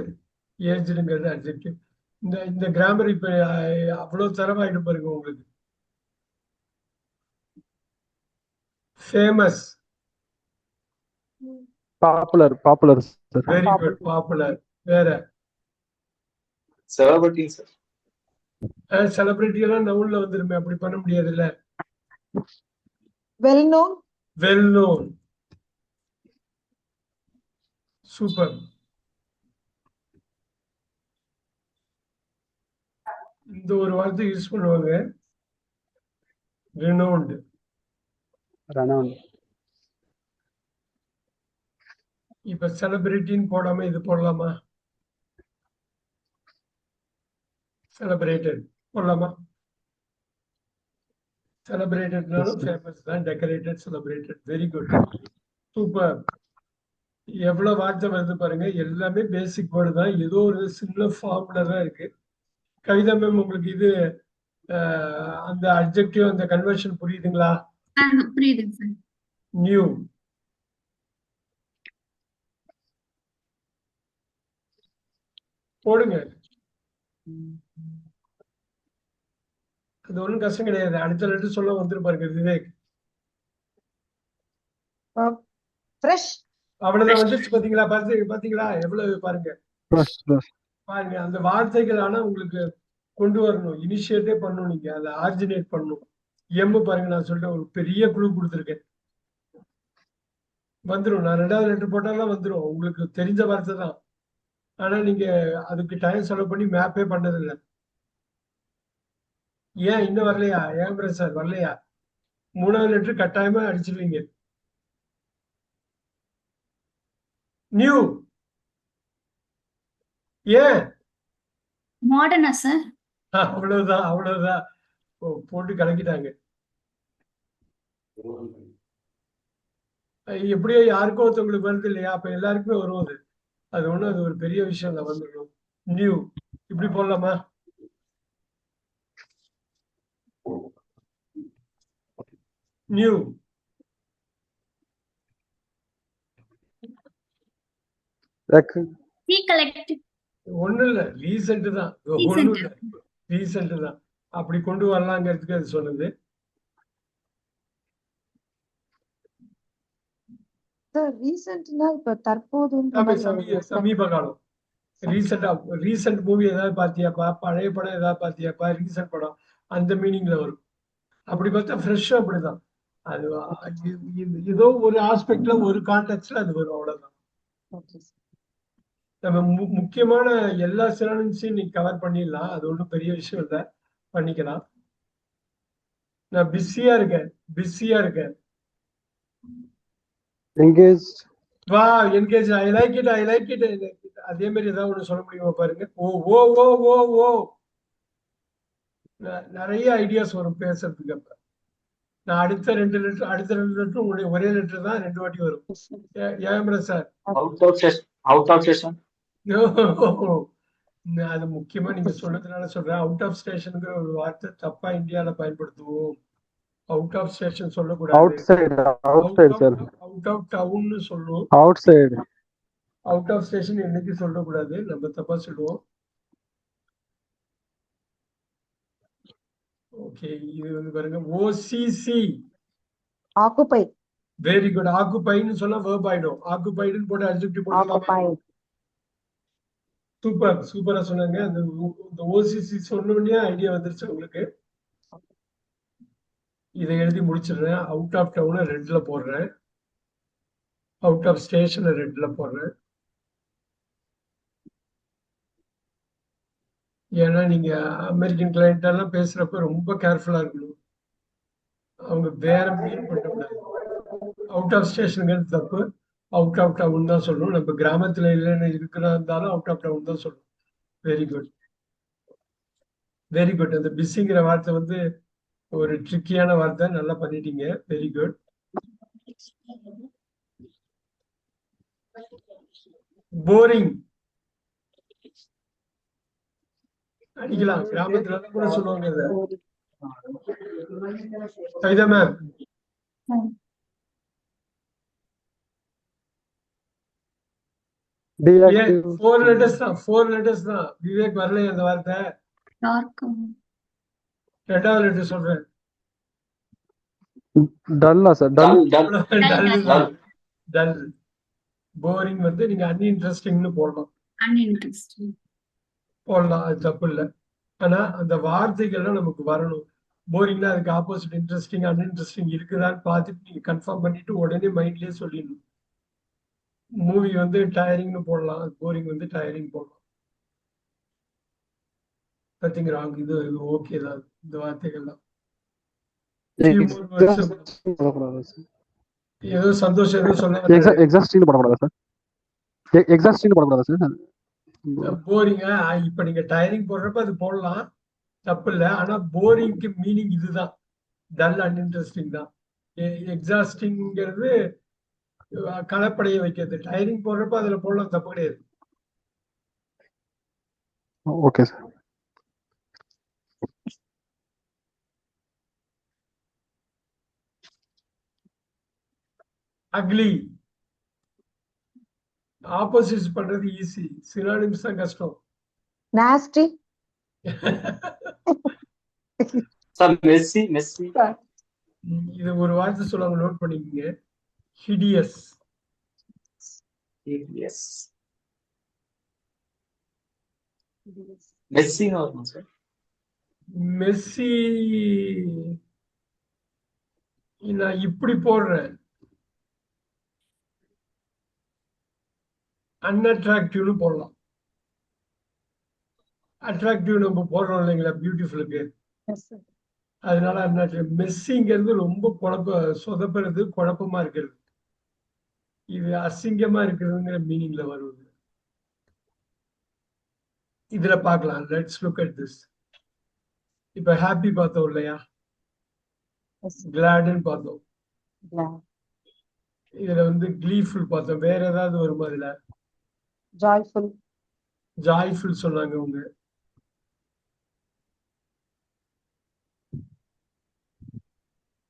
ஏஜ்டுங்கிறது அட்ஜெக்டிவ். இந்த இந்த கிராமர் இப்ப அவ்வளவு தரமாயிட்டு பாருங்க உங்களுக்கு. Famous. Popular, sir. Very good. Popular. வேற Celebrity, sir. செலிபிரிட்டி எல்லாம் நவுன்ல வந்துருமே. அப்படி பண்ண முடியாதுல்ல. Well known. Well known. Super. இந்த ஒரு வார்த்தை யூஸ் பண்ணுவாங்க. ரினோன்டு. Renowned. இப்ப செலிபிரிட்டின்னு போடாம இது போடலாமா? செலிப்ரேட்டட் போடலாமா? செலிப்ரேட்டட்னாலும் ஃபேமஸ் தான். Decorated, celebrated. Very good. Super. எவ்வளவு வார்த்தை வருது பாருங்க. எல்லாமே பேசிக் வேர்டு தான். ஏதோ ஒரு சின்ன ஃபார்ம்ல தான் இருக்கு. கவிதா மேம் உங்களுக்கு இது அந்த அட்ஜெக்டிவ் அந்த கன்வர்ஷன் புரியுதுங்களா? புரியுதுங்க சார். நியூ. போடுங்க. அது ஒண்ணும் கஷ்டம் கிடையாது. அடுத்த லெட்டர் சொல்ல வந்துரு பாருங்க விவேக். Fresh. அவ்வளவுதான் வந்துருச்சு. பாத்தீங்களா பாத்தீங்களா எவ்வளவு பாருங்க. Fresh. பாருங்க அந்த வார்த்தைகள் ஆனா உங்களுக்கு கொண்டு வரணும். இனிஷியேட்டே பண்ணணும். நீங்க அதை ஆர்ஜினேட் பண்ணணும். பாருங்க நான் சொல்லிட்டேன். ஒரு பெரிய குழு கொடுத்துருக்கேன். வந்துடும். நான் 2வது லெட்டர் போட்டாலும் வந்துடும். உங்களுக்கு தெரிஞ்ச வார்த்தை தான். ஆனா நீங்க அதுக்கு டைம் செலவு பண்ணி மேப்பே பண்ணதில்லை. ஏன் இன்னும் வரலையா? ஏன் சார் வரலையா? 3வது லெட்டர் கட்டாயமா அடிச்சிருவீங்க. நியூ. ஏன்? மாடர்னா சார்? அவ்வளவுதான் அவ்வளவுதான். போட்டு கலக்கிட்டாங்க. எப்படியோ யாருக்கோ ஒருத்தவங்களுக்கு வருது இல்லையா? அப்ப எல்லாருக்குமே வரும் அது. அது ஒண்ணும் அது ஒரு பெரிய விஷயம் இல்லை. வந்துடும். நியூ. இப்படி போடலாமா? நியூ. Recollect. ஒண்ணு இல்ல. ரீசெண்ட் தான். ஒண்ணும் இல்ல. ரீசெண்ட் தான். அப்படி கொண்டு வரலாங்கிறதுக்கு அது சொன்னது. சார் ரீசென்ட்னா இப்ப தற்போதுன்ற மாதிரி வருது. சமீப காலம். ரீசெண்ட் மூவி ஏதாவது பாத்தியாப்பா? பழைய படம் ஏதாவது பாத்தியாப்பா? ரீசெண்ட் படம் அந்த மீனிங்ல வரும். அப்படி பார்த்தா ஃப்ரெஷ்ஷும் அப்படிதான். அது ஏதோ ஒரு ஆஸ்பெக்ட்ல ஒரு கான்டெக்ட்ல அது வரும். அவ்வளவுதான். Okay, sir. நம்ம முக்கியமான எல்லா சினானிம்ஸையும் நீங்க கவர் பண்ணிடலாம். அது ஒன்றும் பெரிய விஷயம் இல்லை. பண்ணிக்கலாம். நான் பிஸியா இருக்கேன். Engaged. வா என்கேஜ். ஐ லைக் இட் அதே மாதிரி ஏதாவது ஒண்ணு சொல்ல முடியுமா பாருங்க. ஓ நிறைய ஐடியாஸ் வரும் பேசுறதுக்கு. அப்ப நான் அடுத்த 2 லெட்டர் உங்களுடைய ஒரே லெட்டர் தான் 2 வாட்டி வரும். ஏன் சார்? Out of session. அது முக்கியமா நீங்க சொன்னதுனால சொல்றேன். அவுட் ஆஃப் ஸ்டேஷனுங்கிற ஒரு வார்த்தை தப்பா இந்தியால பயன்படுத்துவோம். அவுட் ஆஃப் ஸ்டேஷன் சொல்லக்கூடாது. outside sir, அவுட் ஆஃப் டவுன்னு சொல்லணும். outside. அவுட் ஆஃப் ஸ்டேஷன் என்னைக்கு சொல்லக்கூடாது, நம்ம தப்பா சொல்லுவோம். ஓகே, இது வந்து பாருங்க ஓசிசி. Occupy. Very good. ஆக்குபைன்னு சொன்னா verb ஆயிடும். ஆக்குபைடுன்னு போட்டு அட்ஜெக்டிவ் போடலாமா? Occupy. சூப்பர், சூப்பரா சொன்னாங்க. அந்த ஓசிசி சொன்ன உடனே ஐடியா வந்துருச்சு உங்களுக்கு. இதை எழுதி முடிச்சிடுறேன். அவுட் ஆஃப் டவுனை ரெட்ல போடுறேன், அவுட் ஆஃப் ஸ்டேஷனை ரெட்ல போடுறேன். ஏன்னா நீங்க அமெரிக்கன் கிளைண்ட் எல்லாம் பேசுறப்ப ரொம்ப கேர்ஃபுல்லா இருக்கணும். அவங்க வேற மீன் பண்ணக்கூடாது. அவுட் ஆஃப் ஸ்டேஷனுங்கிறது தப்பு. அவுட் ஆஃப் டவுன் தான் சொல்லணும். நம்ம கிராமத்துல இல்லைன்னு இருக்கிறதா இருந்தாலும் அவுட் ஆஃப் டவுன் தான் சொல்லணும். Very good, very good. அந்த பிஸிங்கிற வார்த்தை வந்து ஒரு ட்ரிக்கியான வார்த்தை, நல்லா பண்ணிட்டீங்க. Very good. போரிங் அடிக்கலாம், கிராமத்துல கூட சொல்லுவாங்க இதை. Kavitha ma'am, Deactive. 4 letters தான், 4 letters தான். விவேக் வரல அந்த வார்த்தை. டார்க் ரெண்டாவது லெட்டர் சொல்றேன். Dull sir, dull. Dull. Boring வந்து நீங்க அன்இன்ட்ரெஸ்டிங்னு போடலாம், அன்இன்ட்ரெஸ்டிங். போடலாம், அது தப்பு இல்லை. ஆனா அந்த வார்த்தைகள்லாம் நமக்கு வரணும். போரிங்னா அதுக்கு ஆப்போசிட் இன்ட்ரெஸ்டிங், அன்இன்ட்ரெஸ்டிங் இருக்குதான்னு பார்த்துட்டு நீங்க கன்ஃபார்ம் பண்ணிட்டு உடனே மைண்ட்லயே சொல்லிடணும். மூவி வந்து டயரிங்னு போடலாம், போரிங் வந்து டயரிங் போடலாம். Nothing wrong. இது ஓகே தான் இந்த வார்த்தைகள்லாம். Few more words. போடக்கூடாது sir. ஏதோ சந்தோஷம் ஏதோ சொன்னாங்க. Exhausting போடக்கூடாது சார். Exhausting போடக்கூடாது சார். போரிங்க இப்ப நீங்க டயரிங் போடுறப்ப அது போடலாம், தப்பு இல்லை. ஆனா போரிங்க்கு மீனிங் இதுதான், டல் அன்இன்ட்ரெஸ்டிங் தான். எக்ஸாஸ்டிங்கிறது கலப்படைய வைக்கிறது. டயரிங் போடுறப்ப அதுல போடலாம், தப்பு கிடையாது. Okay sir. அக்லி ஆப்போசிட்ஸ் பண்றது ஈஸி, சினானிம்ஸ் தான் கஷ்டம். Nasty. சார் மெஸ்ஸி மெஸ்ஸி இது ஒரு வார்த்தை சொல்லுவாங்க, நோட் பண்ணிக்கங்க. ஹிடியஸ். எஸ் மெஸ்ஸின்னு வரும் சார். மெஸ்ஸி நான் இப்படி போடுறேன், அன்அட்ராக்டிவ்னு போடலாம். அட்ராக்டிவ் நம்ம போடுறோம் இல்லைங்களா பியூட்டிஃபுல்லுக்கு, Yes, sir. அதனால அன்அட்ராக்டிவ். மெஸ்ஸிங்கிறது ரொம்ப சொதப்புறது, குழப்பமா இருக்கிறது. இது அசிங்கமா இருக்கிறதுங்கிற மீனிங்ல வருது. இதுல பார்க்கலாம். Let's look at this. இப்ப ஹாப்பி பார்த்தோம் இல்லையா, Yes, sir. கிளாடுன்னு பார்த்தோம். Glad. இதுல வந்து கிளீஃபுல் பார்த்தோம். வேற ஏதாவது வருமா இதுல? Joyful. ஜாய்ஃபுல் சொன்னாங்க அவங்க.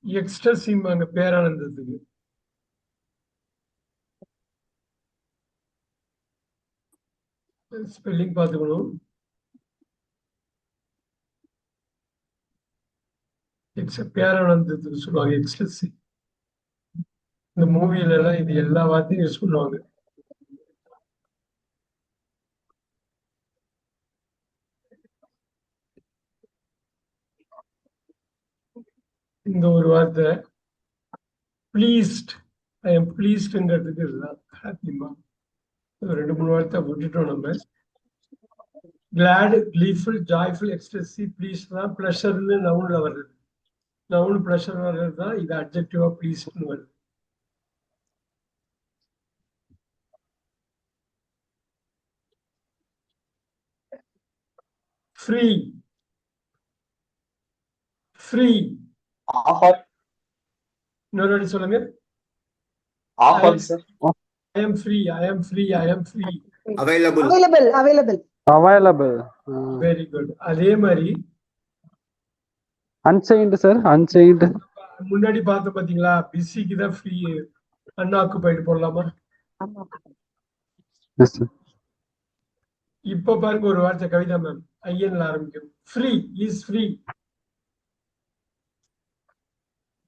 எக்ஸ்ட்ரஸிம்பாங்க பேரானந்தத்துக்கு. ஸ்பெல்லிங் பார்த்துக்கணும். பேரானந்தத்துக்கு சொல்லுவாங்க எக்ஸ்ட்ரஸி. இந்த மூவில எல்லாம் இது எல்லா வார்த்தையும் யூஸ் பண்ணுவாங்க. இந்த ஒரு வார்த்தை ப்ளீஸ்ட், ஐ எம் ப்ளீஸ்டுங்கிறதுக்கு இதுதான் ஹாப்பிமா. 2-3 வார்த்தை விட்டுட்டோம் நம்ம. கிளாட், கிளீஃபுல், ஜாய்ஃபுல், எக்ஸ்ட்ரஸி, ப்ளீஸ் தான் ப்ளஷர்னு நவுன்ல வருது. நவுன் ப்ளஷர் வர்றது தான் இது அட்ஜெக்டிவா ப்ளீஸ்ட்னு வருது. Free, free. ஆஃபர் இன்னொரு வாட்டி சொல்லுங்க. Offer sir. I am free, I am free, I am free. Available. Available. Available. Available. Very good. அதே மாதிரி Unchained sir. Unchained. முன்னாடி பார்த்த பாத்தீங்களா, பிஸிக்கு தான் ஃப்ரீ, அன்ஆக்குபைடு போடலாமா? ஆமா. Yes sir. இப்ப பாருங்க ஒரு வார்த்தை கவிதா மேம், ஐஎன்ல ஆரம்பிக்கும். Free is free.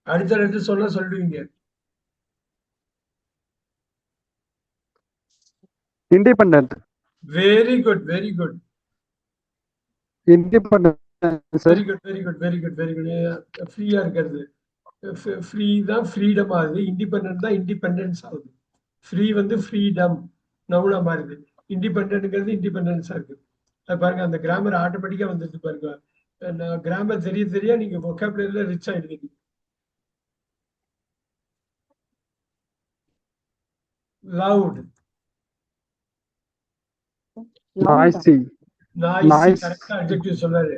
அடுத்த சொன்னா சொல்லுவீங்க. Independent. Very good, very good, independent sir. Very good, very good, very good, very good. ஃப்ரீயா இருக்கிறது. ஃப்ரீ தான் ஃப்ரீடம் ஆகுது, இண்டிபெண்டன்ட் தான் இண்டிபெண்டன்ஸ் ஆகுது. ஃப்ரீ வந்து ஃப்ரீடம் நவுனா மாறுது, இண்டிபெண்டன்ட்ங்கிறது இண்டிபெண்டன்ஸா இருக்கு. அது பாருங்க அந்த கிராமர் ஆட்டோமேட்டிக்கா வந்துருது பாருங்க. கிராமர் தெரிய தெரிய நீங்க vocabularyல ரிச் ஆயிடுவீங்க. Loud, noisy. Noisy, Nice. கரெக்டா அட்ஜெக்டிவ் சொன்னாரு.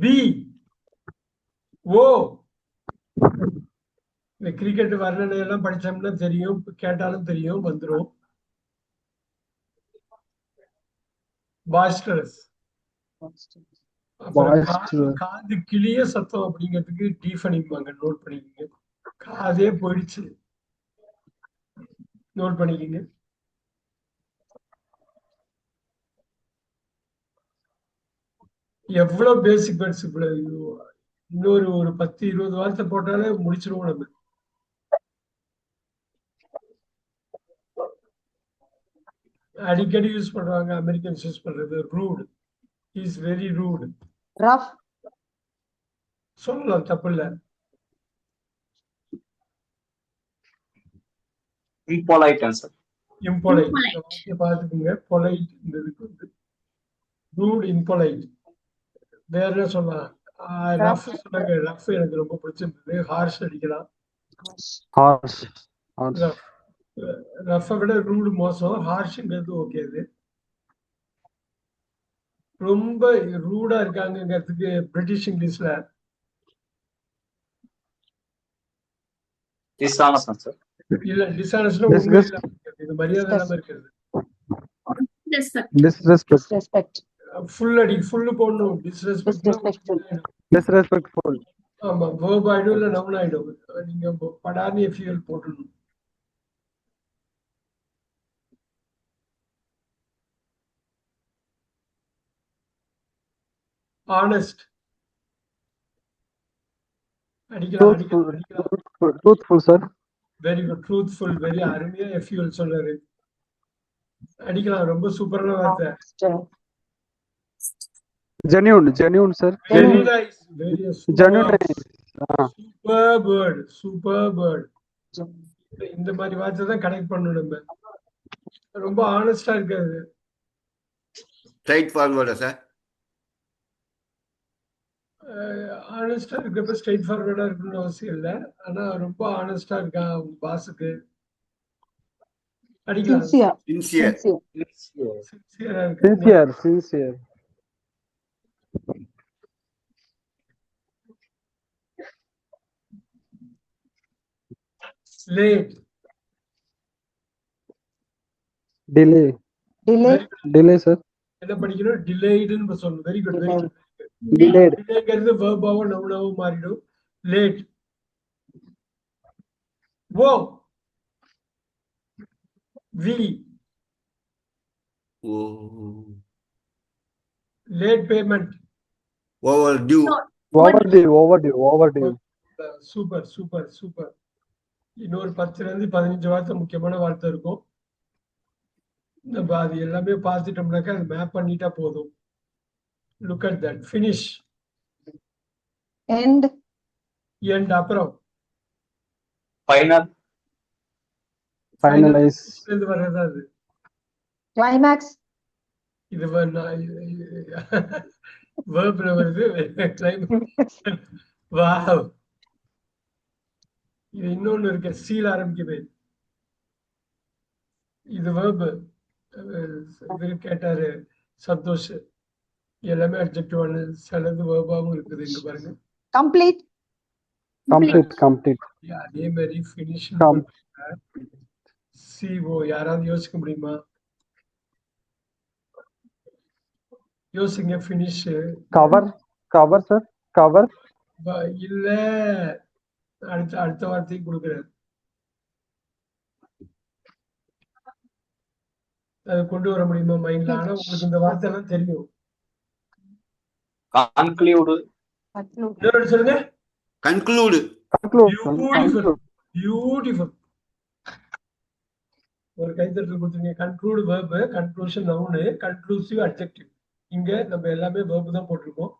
பி ஓ, இந்த கிரிக்கெட் வர்ணனை எல்லாம் படிச்சோம்னா தெரியும், கேட்டாலும் தெரியும், வந்துடும். பாஸ்டர்ஸ், அப்புறம் Boisterous. காது கிளிய சத்தம் அப்படிங்கிறதுக்கு டீஃப் பண்ணிப்பாங்க, நோட் பண்ணிக்கோங்க. காதே போயிடுச்சு, நோட் பண்ணிக்கோங்க. எவ்வளவு பேசிக் வேர்ட்ஸ், இவ்வளவு இன்னொரு ஒரு 10-20 வார்த்தை போட்டாலே முடிச்சிருவோம் நம்ம. அடிக்கடி யூஸ் பண்றாங்க, அமெரிக்கன்ஸ் யூஸ் பண்றது. Rude, is very rude rough. சொல்லலாம், தப்பு இல்ல. Impolite answer. Impolite, Impolite. பாத்துக்கோங்க. பொலைட் இந்த இதுக்கு வந்து ரூட், இம்பொலைட். வேற என்ன சொல்லலாம்? ரஃப் சொன்னாங்க, ரஃப் எனக்கு ரொம்ப பிடிச்சிருந்தது. ஹார்ஷ் அடிக்கலாம். Harsh. Harsh. ரஃபை விட ரூடு மோசம், ஹார்ஷ்ங்கிறது ஓகே. இது ரொம்ப ரூடா இருக்காங்கிறதுக்கு பிரிட்டிஷ் இங்கிலீஷ்ல Dishonest answer. இல்ல, டிஸ்ஆனஸ்ட்னா உண்மை Disgust. இல்லாம இருக்கிறது, இது மரியாதை இல்லாம இருக்கிறது. Disrespect. Disrespect. Disrespect. ஃபுல்லு போடணும். Disrespectful. Disrespectful. ஆமா, வேர்ப் ஆயிடும் இல்ல நவுன் ஆயிடும். நீங்க படாம எஃப்யூஎல் போடணும். ஆனஸ்ட் அடிக்கலாம், Truthful. அடிக்கலாம். Truthful sir. Very good, truthful, very அருமையா எஃப்யூஎல் சொன்னாரு. அடிக்கலாம், ரொம்ப சூப்பரான வார்த்தை. Genuine. Genuine sir. Very nice, very Genuine. Super bird, super bird. இந்த மாதிரி வார்த்தை தான் கனெக்ட் பண்ணணும் நம்ம. ரொம்ப ஆனஸ்டா இருக்காது. Straight ஃபார்வர்டா sir? ஆனஸ்டா இருக்கப்ப ஸ்ட்ரெயிட் ஃபார்வர்டா இருக்கணும்னு அவசியம் இல்லை. ஆனா ரொம்ப ஆனஸ்டா இருக்கான் உங்க பாஸுக்கு, அடிக்கலாம். Sincere. சின்சியர். Sincere. சின்சியரா இருக்கு. Sincere. Sincere. Late, Delay. Delay. Delay sir. என்ன படிக்கணும்? டிலேடுன்னு சொல்லணும். Very good, very good. Delayed. டிலேங்கிறது வேர்பாவோ நவுனாவோ மாறிடும். Late, O, V, O, late payment. Overdue. Overdue. Overdue. Overdue. Super, super, super. இன்னொரு 10-15 வார்த்தை முக்கியமான வார்த்தை இருக்கும். நம்ம அது எல்லாமே பார்த்துட்டோம்னாக்கா அது மேப் பண்ணிட்டா போதும். Look at that. Finish, End. End, அப்புறம் Final. Finalize. இருந்து வர்றதா அது. Climax. இது வேர்ப்ல வருது. வாவ், இது இன்னொன்னு இருக்கு, சீல் ஆரம்பிக்குது. இது வேர்பு. இவர் கேட்டாரு சந்தோஷ், எல்லாமே அட்ஜெக்டிவ், சிலது வேர்பாவும் இருக்குது. இங்க பாருங்க. Complete. Complete. Complete. அதே மாதிரி ஃபினிஷ். Com- சிஓ, யாராவது யோசிக்க முடியுமா? யோசிங்க. Finish Cover. Cover sir. Cover. இல்ல, அடுத்த வார்த்தைக்கு கொடுக்குறாரு. அதை கொண்டு வர முடியுமா மைண்ட்ல? ஆனா உங்களுக்கு இந்த வார்த்தை எல்லாம் தெரியும். கன்க்ளூடு. இன்னொரு சொல்லுங்க. Conclude. பியூட்டிஃபுல். ஒரு கைத்தட்டல் கொடுத்துருங்க. Conclude verb, conclusion noun, conclusive adjective. இங்க நம்ம எல்லாமே வேர்பு தான் போட்டிருக்கோம்.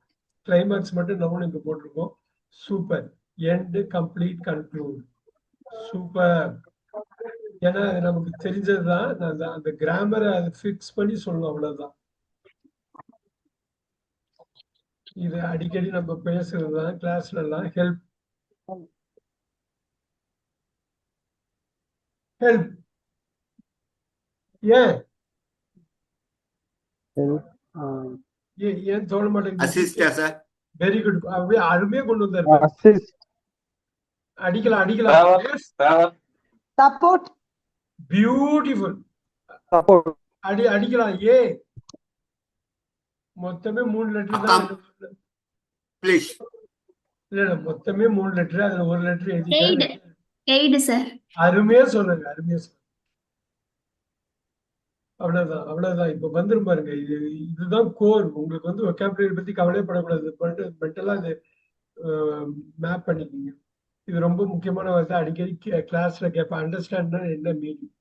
கிளைமாக்ஸ் மட்டும் நவுன் இங்க போட்டிருக்கோம். Super. End, complete, conclude. Super. ஏன்னா அது நமக்கு தெரிஞ்சதுதான். அந்த கிராமரை அதை ஃபிக்ஸ் பண்ணி சொல்லணும், அவ்வளவுதான். இது அடிக்கடி நம்ம பேசுறதுதான் கிளாஸ்ல எல்லாம். Help help. ஏன் ஏன் தோண மாட்டேங்குது? Assist, sir. Very good. அப்படியே அருமையா கொண்டு வந்தாரு. அடிக்கலாம். சப்போர்ட். பியூட்டிஃபுல். அடிக்கலாம். ஏ மொத்தமே 3 லெட்டர் தான். Please. இல்ல மொத்தமே 3 லெட்டர். அதுல ஒரு லெட்டர் எய்டு. Aid sir. அருமையா சொன்னாங்க. அவ்வளவுதான். இப்ப வந்துரும் பாருங்க. இதுதான் கோர். உங்களுக்கு வந்து வொக்காபுலரி பத்தி கவலைப்படக்கூடாது. மென்டலா இது மேப் பண்ணிக்கீங்க. இது ரொம்ப முக்கியமான வார்த்தை. அடிக்கடி கிளாஸ்ல கேட்பேன். அண்டர்ஸ்டாண்ட்னா என்ன மீனிங்?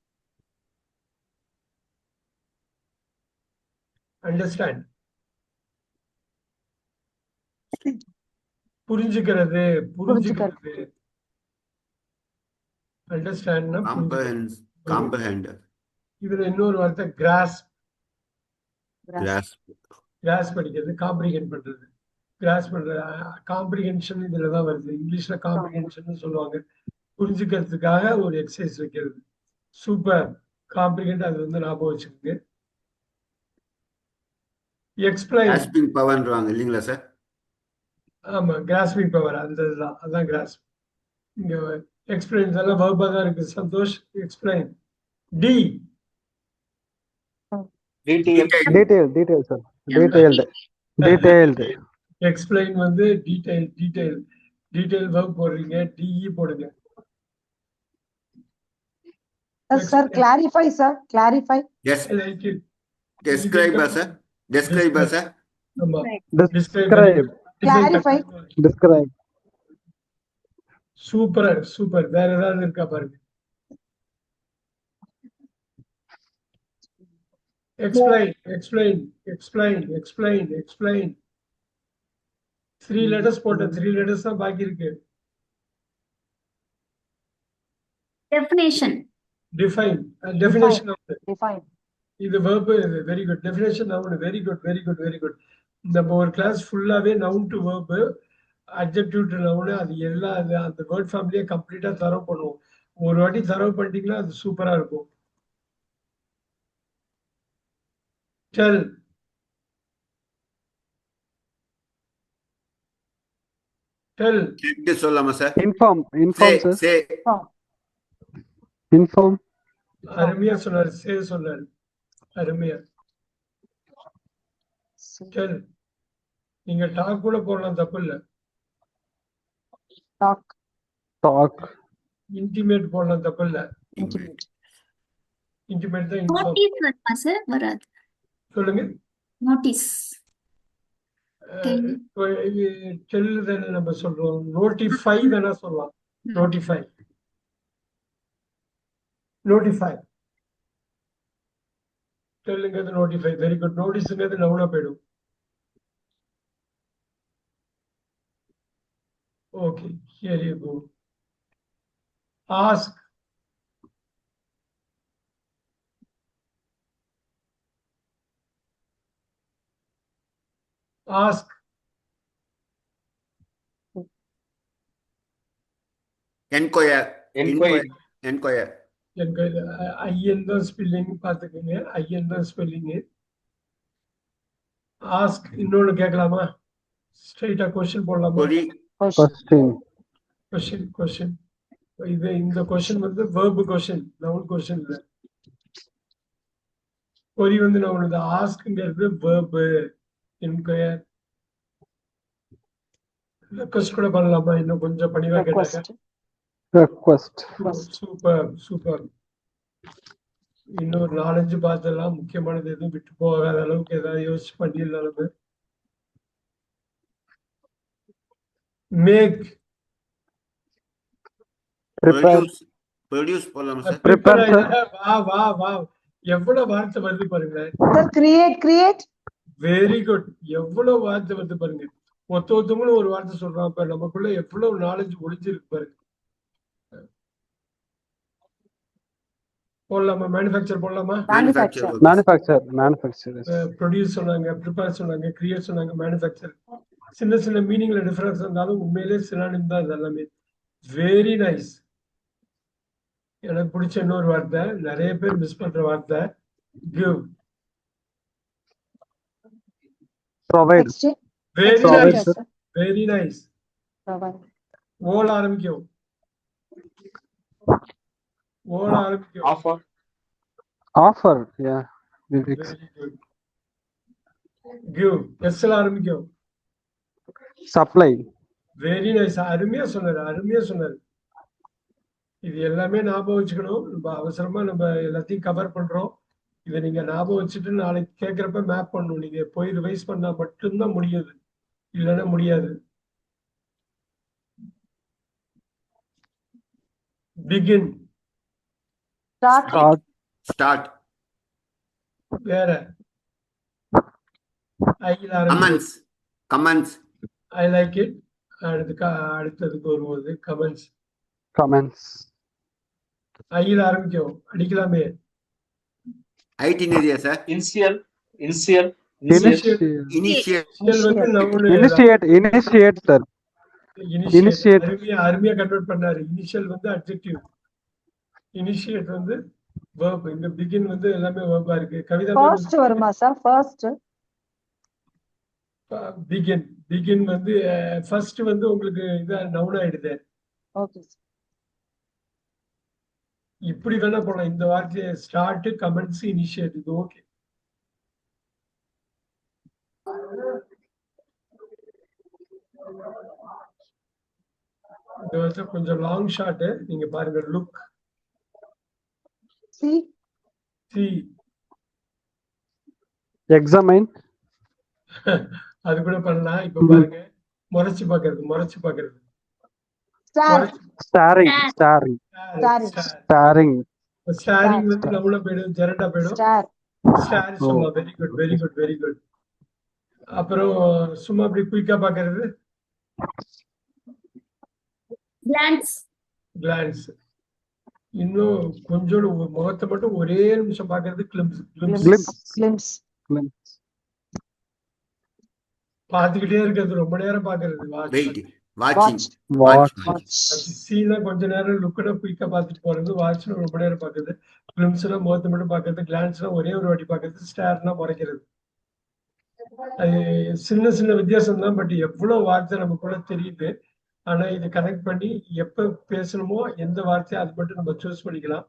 அண்டர்ஸ்டாண்ட். புரிஞ்சுக்கிறது. அண்டர்ஸ்டாண்ட்னா Comprehend. இதுல இன்னொரு வார்த்தை கிராஸ்ப். Grasp. கிராஸ்ப் படிக்கிறது, காம்ப்ரிஹெண்ட் பண்றது. கிராஸ் பண்றது, காம்ப்ரிஹென்ஷன் இதுலதான் வருது. இங்கிலீஷ்ல காம்ப்ரிஹென்ஷன் சொல்லுவாங்க. புரிஞ்சுக்கிறதுக்காக ஒரு எக்ஸசைஸ் வைக்கிறது. சூப்பர். காம்ப்ரிஹெண்ட், அது வந்து ஞாபகம் வச்சுக்கோங்க. எக்ஸ்பிளைன். Grasping powerன்றாங்க இல்லீங்களா சார்? ஆமா, கிராஸ்பிங் பவர். அதான் கிராஸ்ப். இங்க எக்ஸ்பிளைன் எல்லாம் வெர்பா தான் இருக்கு. Santhosh. Explain. D. Detail sir. Detailed. Explain வந்து டீடைல் வெர்ப் போடுறீங்க. டிஇ போடுங்க. Sir clarify sir. Clarify. Yes. Like it. Describe, sir. Describe, sir. ஆமா. Describe. Clarify. Describe. சூப்பர். வேற ஏதாவது இருக்கா பாருங்க. எக்ஸ்பிளைன். 3 letters போட்ட. 3 letters தான் பாக்கி இருக்கு. டெஃபினேஷன். டிஃபைன். இது verb. Very good. Definition noun. Very good. நம்ம ஒரு கிளாஸ் ஃபுல்லாவே noun to verb, adjective to noun, அது எல்லாம் அந்த வேர்ட் ஃபேமிலியை கம்ப்ளீட்டா தரவு பண்ணுவோம். ஒரு வாட்டி தரவு பண்ணிட்டீங்கன்னா அது சூப்பரா இருக்கும். டெல். கேட்டு சொல்லாமா sir? Inform, sir. Say. Inform. அருமையா சொன்னாரு. சொன்னாரு. அருமையா. டெல். நீங்க டாக் கூட போடலாம், தப்பு இல்ல. டாக். இன்டிமேட் போடலாம், தப்பு இல்ல. இன்டிமேட் தான். நோட்டீஸ் வருமா சார்? வராது. சொல்லுங்க. நோட்டீஸ். டெல் தானே நம்ம சொல்றோம். நோட்டிஃபை தானே சொல்லலாம். நோட்டிஃபை. டெல்லுங்கிறது நோட்டிஃபை. Very good. நோட்டீஸுங்கிறது நவுனா போயிடும். Okay, here you go. Ask. Enquire. I N தான் ஸ்பெல்லிங் பார்த்துக்கோங்க. ஐயன் தான் ஸ்பெல்லிங். ஆஸ்க். இன்னொன்னு கேட்கலாமா? ஸ்ட்ரைட்டா கொஸ்டின் போடலாமா? கொஸ்டின். இந்த கொஸ்டின் வந்து verb கொஸ்டின், நவுன் கொஸ்டின் இல்ல. கொரி வந்து நவுன். இந்த ஆஸ்க்ங்கிறது verb. என்கொயர். ரெக்வெஸ்ட் கூட பண்ணலாமா? இன்னும் கொஞ்சம் பணிவா கேட்டாங்க. Request super super. இன்னொரு 4-5 பார்த்தெல்லாம் முக்கியமானது எதுவும் விட்டு போகாத அளவுக்கு ஏதாவது யோசிச்சு பண்ணிடலாம். மேக் ப்ரிப்பேர் ப்ரொடியூஸ் போடலாமா சார்? Prepare, sir. வா வா வா, எவ்வளவு வார்த்தை வருது பாருங்க. Sir, create. Very good. எவ்வளவு வார்த்தை வருது பாருங்க. ஒருத்தவங்களும் ஒரு வார்த்தை சொல்றான். இப்ப நமக்குள்ள எவ்வளவு நாலேஜ் ஒளிஞ்சிருக்கு பாருங்க. போடலாமா? மேனுஃபேக்சர் போடலாமா? Manufacture. மேனுஃபேக்சர் ப்ரொடியூஸ் சொன்னாங்க, ப்ரிப்பேர் சொன்னாங்க, கிரியேட் சொன்னாங்க, மேனுஃபேக்சர். சின்ன சின்ன மீனிங்ல டிஃபரன்ஸ் இருந்தாலும் உண்மையிலே சினானிம் தான் இது எல்லாமே. Very nice. எனக்கு பிடிச்ச இன்னொரு வார்த்தை, நிறைய பேர் மிஸ் பண்ற வார்த்தை, give. Provide Exchange. Very Provide, nice, sir. Very nice. Provide. ஓல ஆரம்பிக்கும். ஓல ஆரம்பிக்கும். Offer offer yeah very good. Give. எஸ்ல ஆரம்பிக்கும். Supply very nice. அருமையா சொன்னாரு, அருமையா சொன்னாரு. இது எல்லாமே ஞாபகம் வச்சுக்கணும். நம்ம அவசரமா நம்ம எல்லாத்தையும் கவர் பண்றோம். இதை நீங்க ஞாபகம் வச்சுட்டு நாளைக்கு கேட்கறப்ப மேப் பண்ணணும். நீங்க போய் ரிவைஸ் பண்ணா மட்டும்தான் முடியுது, இல்லைன்னா முடியாது. பிகின். Start. ஸ்டார்ட். வேற comments. Comments. I like it. அடுத்ததுக்கு வரும்போது கமெண்ட்ஸ். கமெண்ட்ஸ் ஐயில் ஆரம்பிக்கும். அடிக்கலாமே. IT area sir. Initial initial initiate. Initial வந்து noun. Initiate sir Initiate. Initiate. அருமையா கன்வெர்ட் பண்ணாரு. இனிஷியல் வந்து அட்ஜெக்டிவ், இனிஷியேட் வந்து verb. இங்க பிகின் வந்து எல்லாமே verb-ஆ இருக்கு. கவிதா First வருமா சார்? First. பிகின். பிகின் வந்து ஃபர்ஸ்ட் வந்து உங்களுக்கு இதா நவுன் ஆயிடுது. Okay. sir. இப்படி வேணா போலாம். இந்த வார்த்தையை ஸ்டார்ட், கமெண்ட்ஸ், இனிஷியேட், இது ஓகே. இது வந்து கொஞ்சம் லாங் ஷாட். நீங்க பாருங்க. Look, See. சி. எக்ஸாமைன் அது கூட பண்ணலாம். இப்ப பாருங்க, முறைச்சு பாக்குறது, முறைச்சு பாக்குறது. Start. Starting Staring. Starting starting வந்து நம்மள போயிடும், ஜெரண்டா போயிடும். Start. ஸ்டார் சொல்லலாம். Very good, very good, very good. அப்புறம் சும்மா அப்படி குயிக்கா பாக்குறது, glance, கிளான்ஸ். இன்னும் கொஞ்சோடு முகத்தை மட்டும் ஒரே நிமிஷம் பாக்குறது, கிளிம்ஸ். Glimpse. பாத்துக்கிட்டே இருக்கிறது, ரொம்ப நேரம் பாக்குறது, வெயிட். வாட்சிங். Watch. சீனா கொஞ்ச நேரம், லுக்குனா குயிக்கா பாத்துட்டு போறது, வாட்ச்னா ரொம்ப நேரம் பாக்குறது, கிளிம்ஸ்னா முகத்தை மட்டும் பாக்குறது, கிளான்ஸ்னா ஒரே ஒரு வாட்டி பாக்குறது, ஸ்டார்னா முறைக்கிறது. அது சின்ன சின்ன வித்தியாசம் தான். பட் எவ்வளவு வார்த்தை நமக்குள்ள தெரியுது. ஆனா இது கனெக்ட் பண்ணி எப்ப பேசணுமோ எந்த வார்த்தையோ அது மட்டும் நம்ம சூஸ் பண்ணிக்கலாம்.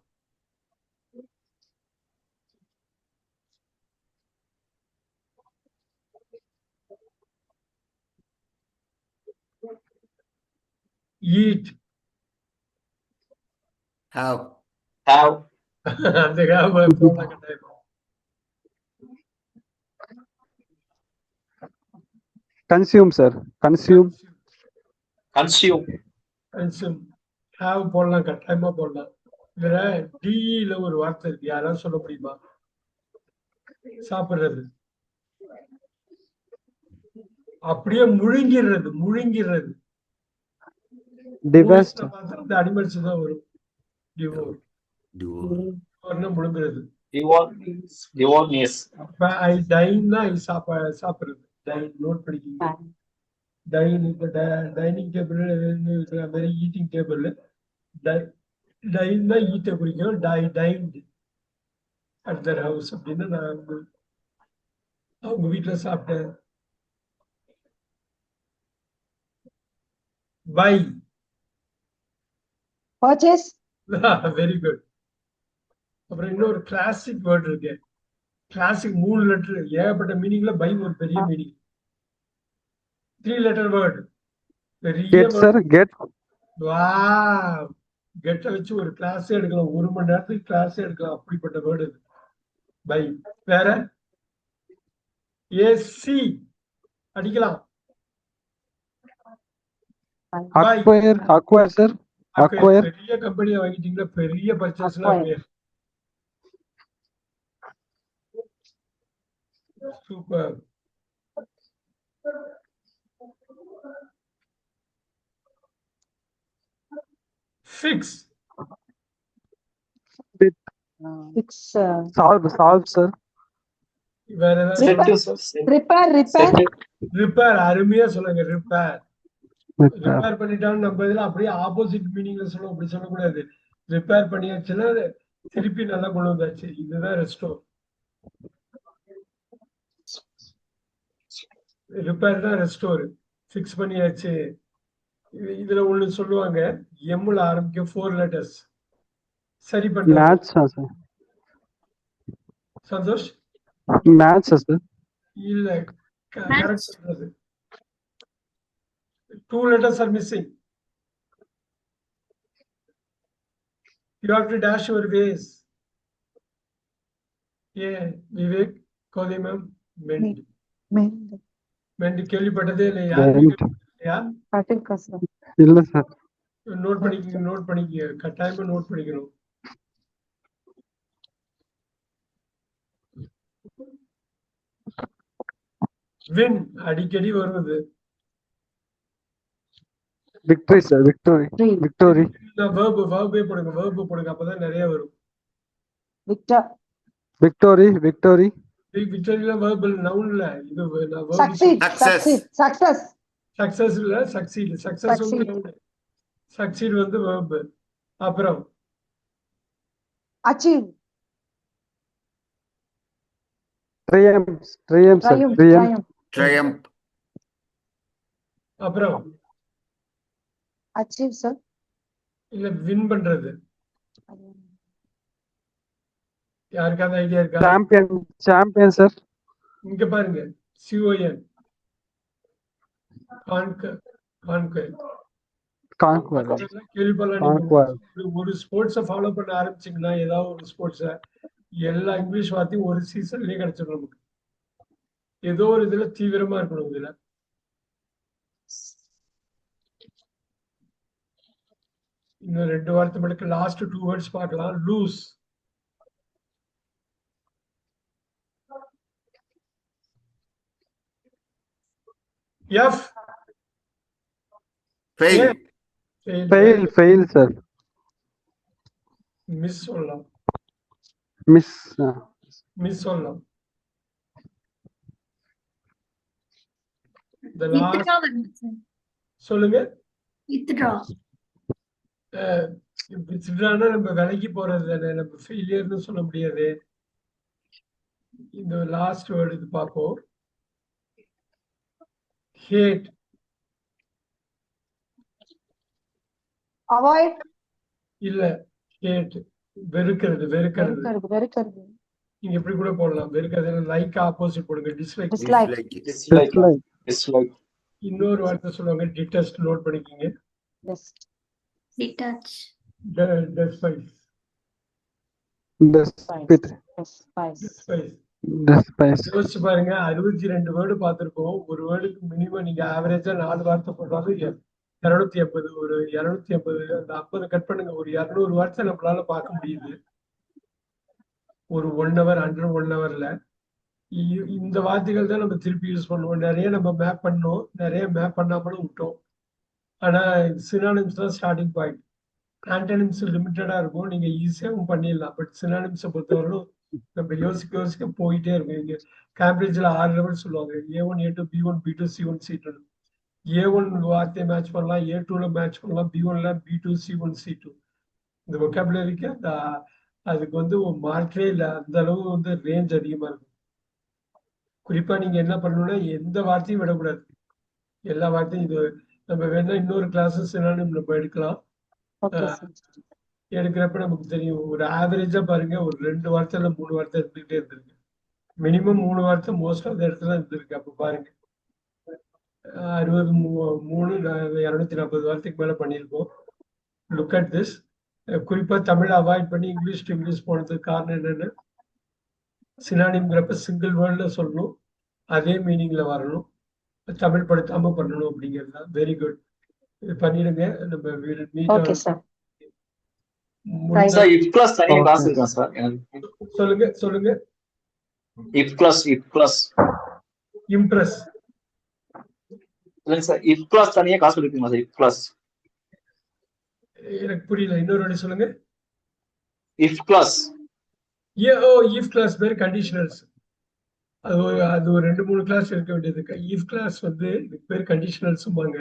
ஈட். ஹாவ். have அந்த போடலாம் கட்டாயம். Consume sir consume consume consume. Have போடலாம், கட்டாயமா போடலாம். இதுல டிஇல ஒரு வார்த்தை இருக்கு, யாராவது சொல்ல முடியுமா? சாப்பிடுறது. அப்படியே முழுங்கிடுறது, முழுங்கிடுறது. டிவெஸ்ட் பார்த்தா அந்த அனிமல்ஸ் தான் வரும். டிவோர். முழுங்குறது. devotees ஐ டைன்னா சாப்பிடுறது. டைன் நோட் பண்ணிக்கிங்க. டைன் இப்போ dining table, very eating table. Time தான் ஈட்டை குறிக்கும். டைன்ட் அட் தர் ஹவுஸ் அப்படின்னு நான் அவங்க வீட்டில் சாப்பிட்டேன். பை. Purchase. Very good. அப்புறம் இன்னொரு கிளாசிக் வேர்ட் இருக்கு. கிளாசிக் 3 லெட்டர், ஏகப்பட்ட மீனிங்ல பை ஒரு பெரிய மீனிங். 3 letter word. பெரிய கெட் சார் கெட் வாவ். கெட்ட வச்சு ஒரு கிளாஸ் எடுக்கலாம், 1 மணி நேரத்துக்கு கிளாஸ் எடுக்கலாம், அப்படிப்பட்ட வேர்டு இது. பை. வேற ஏசி அடிக்கலாம். பை. Acquire sir. Acquire. பெரிய கம்பெனியை வாங்கிட்டீங்களா, பெரிய பர்ச்சேஸ்லாம் Acquire. Super. Fix. Fix. Solve sir. வேற ஏதாவது Repair. Set, sir. Repair. Set. Repair. அருமையா சொல்லுங்க, ரிப்பேர். Repair. ரிப்பேர் பண்ணிட்டாலும் நம்ம இதுல அப்படியே ஆப்போசிட் மீனிங்ல சொல்லுவோம், அப்படி சொல்லக்கூடாது. ரிப்பேர் பண்ணியாச்சுன்னா திருப்பி நல்லா கொண்டு வந்தாச்சு, இதுதான் ரெஸ்டோர். ரிப்பேர் தான் ரெஸ்டோர். ஃபிக்ஸ் பண்ணியாச்சு. இதுல ஒண்ணு சொல்லுவாங்க, எம்ல ஆரம்பிக்க 4 லெட்டர்ஸ். சரி பண்ண Match sir. Santhosh. Match sir. இல்ல, கரெக்ட் சொல்றது. 2 letters are missing. You have to dash your ways. Yeah, Vivek, Kodi ma'am, Mend. Mend. Mend கேள்விப்பட்டதே இல்லையா? Patilka sir. இல்ல sir. நோட் பண்ணிக்க, கட்டாயமா நோட் பண்ணிக்கணும். வின் அடிக்கடி வருவது. Victory sir. Victory. Victory. verb போடுங்க, அப்பதான் நிறைய வரும். Victor. Victory. Victory. விக்டரியில verb noun இல்ல, இது verb. Succeed. Success. Success. Success இல்ல, சக்சீட். சக்சஸ் வந்து noun. சக்சீட் வந்து verb. அப்புறம் Achieve. Triumph. Triumph sir. Triumph. Triumph. Triumph. அப்புறம் Achieve sir. இல்ல, வின் பண்றது. யாருக்காவது ஐடியா இருக்கா? Champion. Champion sir. இங்க பாருங்க, CON. Conquer. Conquer. கேள்விப்படலாம். Conquer. ஒரு ஸ்போர்ட்ஸை ஃபாலோ பண்ண ஆரம்பிச்சீங்கன்னா, ஏதாவது ஒரு ஸ்போர்ட்ஸை, எல்லா இங்கிலீஷ் வார்த்தையும் ஒரு சீசன்லயே கிடைச்சிடும் நமக்கு. ஏதோ ஒரு இதுல தீவிரமா இருக்கணும். இதுல இன்னும் 2 வார்த்தை மட்டும், லாஸ்ட் 2 வேர்ட்ஸ் பார்க்கலாம். Lose. F. Fail. Fail sir. Miss சொல்லலாம். Miss. மிஸ் சொல்லலாம். The last Withdraw வருமா sir? சொல்லுங்க. Withdraw. வித்ட்ரானா நம்ம விலகி போறது தானே, நம்ம ஃபெயிலியர்னு சொல்ல முடியாது. இந்த லாஸ்ட் வேர்டு இது பார்ப்போம். ஹேட். Avoid. இல்ல, ஹேட் வெறுக்கிறது. வெறுக்கிறது. நீங்க எப்படி கூட போடலாம், வெறுக்கிறது. லைக் ஆப்போசிட் போடுங்க, டிஸ்லைக். Dislike. Dislike. Dislike. இன்னொரு வார்த்தை சொல்லுவாங்க, டிட்டஸ்ட். நோட் பண்ணிக்கிங்க. Detach. டெஸ்பைஸ். Despite. Despise. யோசிச்சு பாருங்க, 62 வேர்டு பார்த்திருக்கோம். ஒரு வேர்டுக்கு மினிமம் நீங்க ஆவரேஜா 4 வார்த்தை போட்டாலும் 280. ஒரு 280, அந்த 50 கட் பண்ணுங்க, ஒரு 200 வார்த்தை நம்மளால பார்க்க முடியுது ஒரு 1 hour, அண்டர் 1 hourல. இந்த வார்த்தைகள் தான் நம்ம திருப்பி யூஸ் பண்ணுவோம். நிறைய நம்ம மேப் பண்ணோம், நிறைய மேப் பண்ணாமலும் விட்டோம். ஆனா சினானிம்ஸ் தான் ஸ்டார்டிங் பாயிண்ட். ஆன்டனிம்ஸ் லிமிட்டடா இருக்கும், நீங்க ஈஸியாகவும் பண்ணிடலாம். பட் சினானிம்ஸை பொறுத்தவரைக்கும் நம்ம யோசிக்க போயிட்டே இருக்கும். இங்க கேம்பிரிட்ஜ்ல 6 லெவல் சொல்லுவாங்க. A1, A2, B1, B2, C1, C2. A1 வார்த்தையை மேட்ச் பண்ணலாம், A2ல மேட்ச் பண்ணலாம், B1ல B2, C1, C2. இந்த vocabulary-க்கு அதுக்கு வந்து ஒரு மார்க்கே இல்லை. அந்த அளவு வந்து ரேஞ்ச் அதிகமா இருக்கும். குறிப்பா நீங்க என்ன பண்ணணும்னா, எந்த வார்த்தையும் விடக்கூடாது, எல்லா வார்த்தையும். இது நம்ம வேணா இன்னொரு கிளாஸஸ் சினானிம் நம்ம எடுக்கலாம். எடுக்கிறப்ப நமக்கு தெரியும். ஒரு ஆவரேஜா பாருங்க, ஒரு 2 வார்த்தை இல்ல 3 வார்த்தை இருந்துகிட்டே இருந்திருக்கு. மினிமம் 3 வார்த்தை மோஸ்ட் ஆஃப் த இடத்துல இருந்திருக்கு. அப்ப பாருங்க, 63 240 வார்த்தைக்கு மேல பண்ணியிருக்கோம். Look at this. குறிப்பா தமிழ் அவாய்ட் பண்ணி இங்கிலீஷ் டு இங்கிலீஷ் போனதுக்கு காரணம் என்னன்னு, சினானிம்ங்கிறப்ப சிங்கிள் வேர்ட்ல சொல்லணும், அதே மீனிங்ல வரணும், தமிழ் படுத்தாம பண்ணணும் அப்படிங்கிறது தான். வெரி குட், இது பண்ணிடுங்க. நம்ம okay sir. Sir if class தனியா கிளாஸ் இருக்கா சார்? சொல்லுங்க சொல்லுங்க. இஃப் கிளாஸ் இம்ப்ரெஸ் இல்லைங்க சார், இஃப் கிளாஸ் தனியா காசு இருக்குங்களா சார்? இஃப் கிளாஸ் எனக்கு புரியல, இன்னொரு வாட்டி சொல்லுங்க. இஃப் கிளாஸ் இஃப் கிளாஸ் பேர் கண்டிஷனல்ஸ். அது ஒரு 2-3 கிளாஸ் இருக்க வேண்டியது. இஃப் கிளாஸ் வந்து இதுக்கு பேர் கண்டிஷனல்ஸும்பாங்க.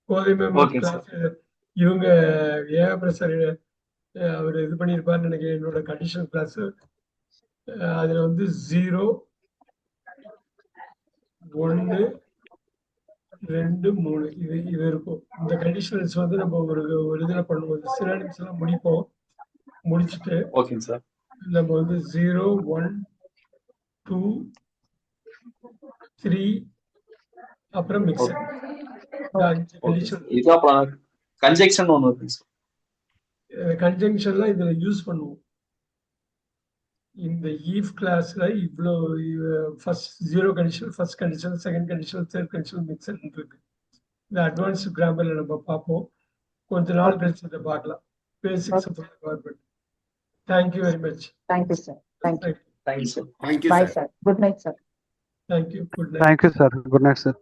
கோதை Okay, கிளாஸ் இவங்க ஏஆர் அவர் இது பண்ணியிருப்பாருன்னு நினைக்கிறேன். என்னோட கண்டிஷனல் கிளாஸ் அதுல வந்து 0, 1, 2, 3 இது இருக்கும். இந்த கண்டிஷனல்ஸ் வந்து நம்ம ஒரு இதுல பண்ணுவோம். சினானிம்ஸ் எல்லாம் முடிப்போம். முடிச்சுட்டு ஓகேங்க சார். நம்ம வந்து 0, 1, 2, 3 அப்புறம் மிக்சர். இது அப்புறம் கன்ஜெக்ஷன் ஒன்று இருக்குங்க சார். கன்ஜங்ஷன்லாம் இதுல யூஸ் பண்ணுவோம். இந்த ஈஃப் கிளாஸ்ல இவ்வளோ first 0 condition, first condition, second condition, third condition, mixture இருக்கு. இந்த அட்வான்ஸ்டு கிராமர்ல நம்ம பார்ப்போம். கொஞ்ச நாள் கழிச்சு இதை பார்க்கலாம். Basics of government. Thank you very much. Thank you sir. Thank you. Thank you sir. Thank you, bye sir. Sir. Good night sir. Thank you. Good night. Thank you sir. Good night sir.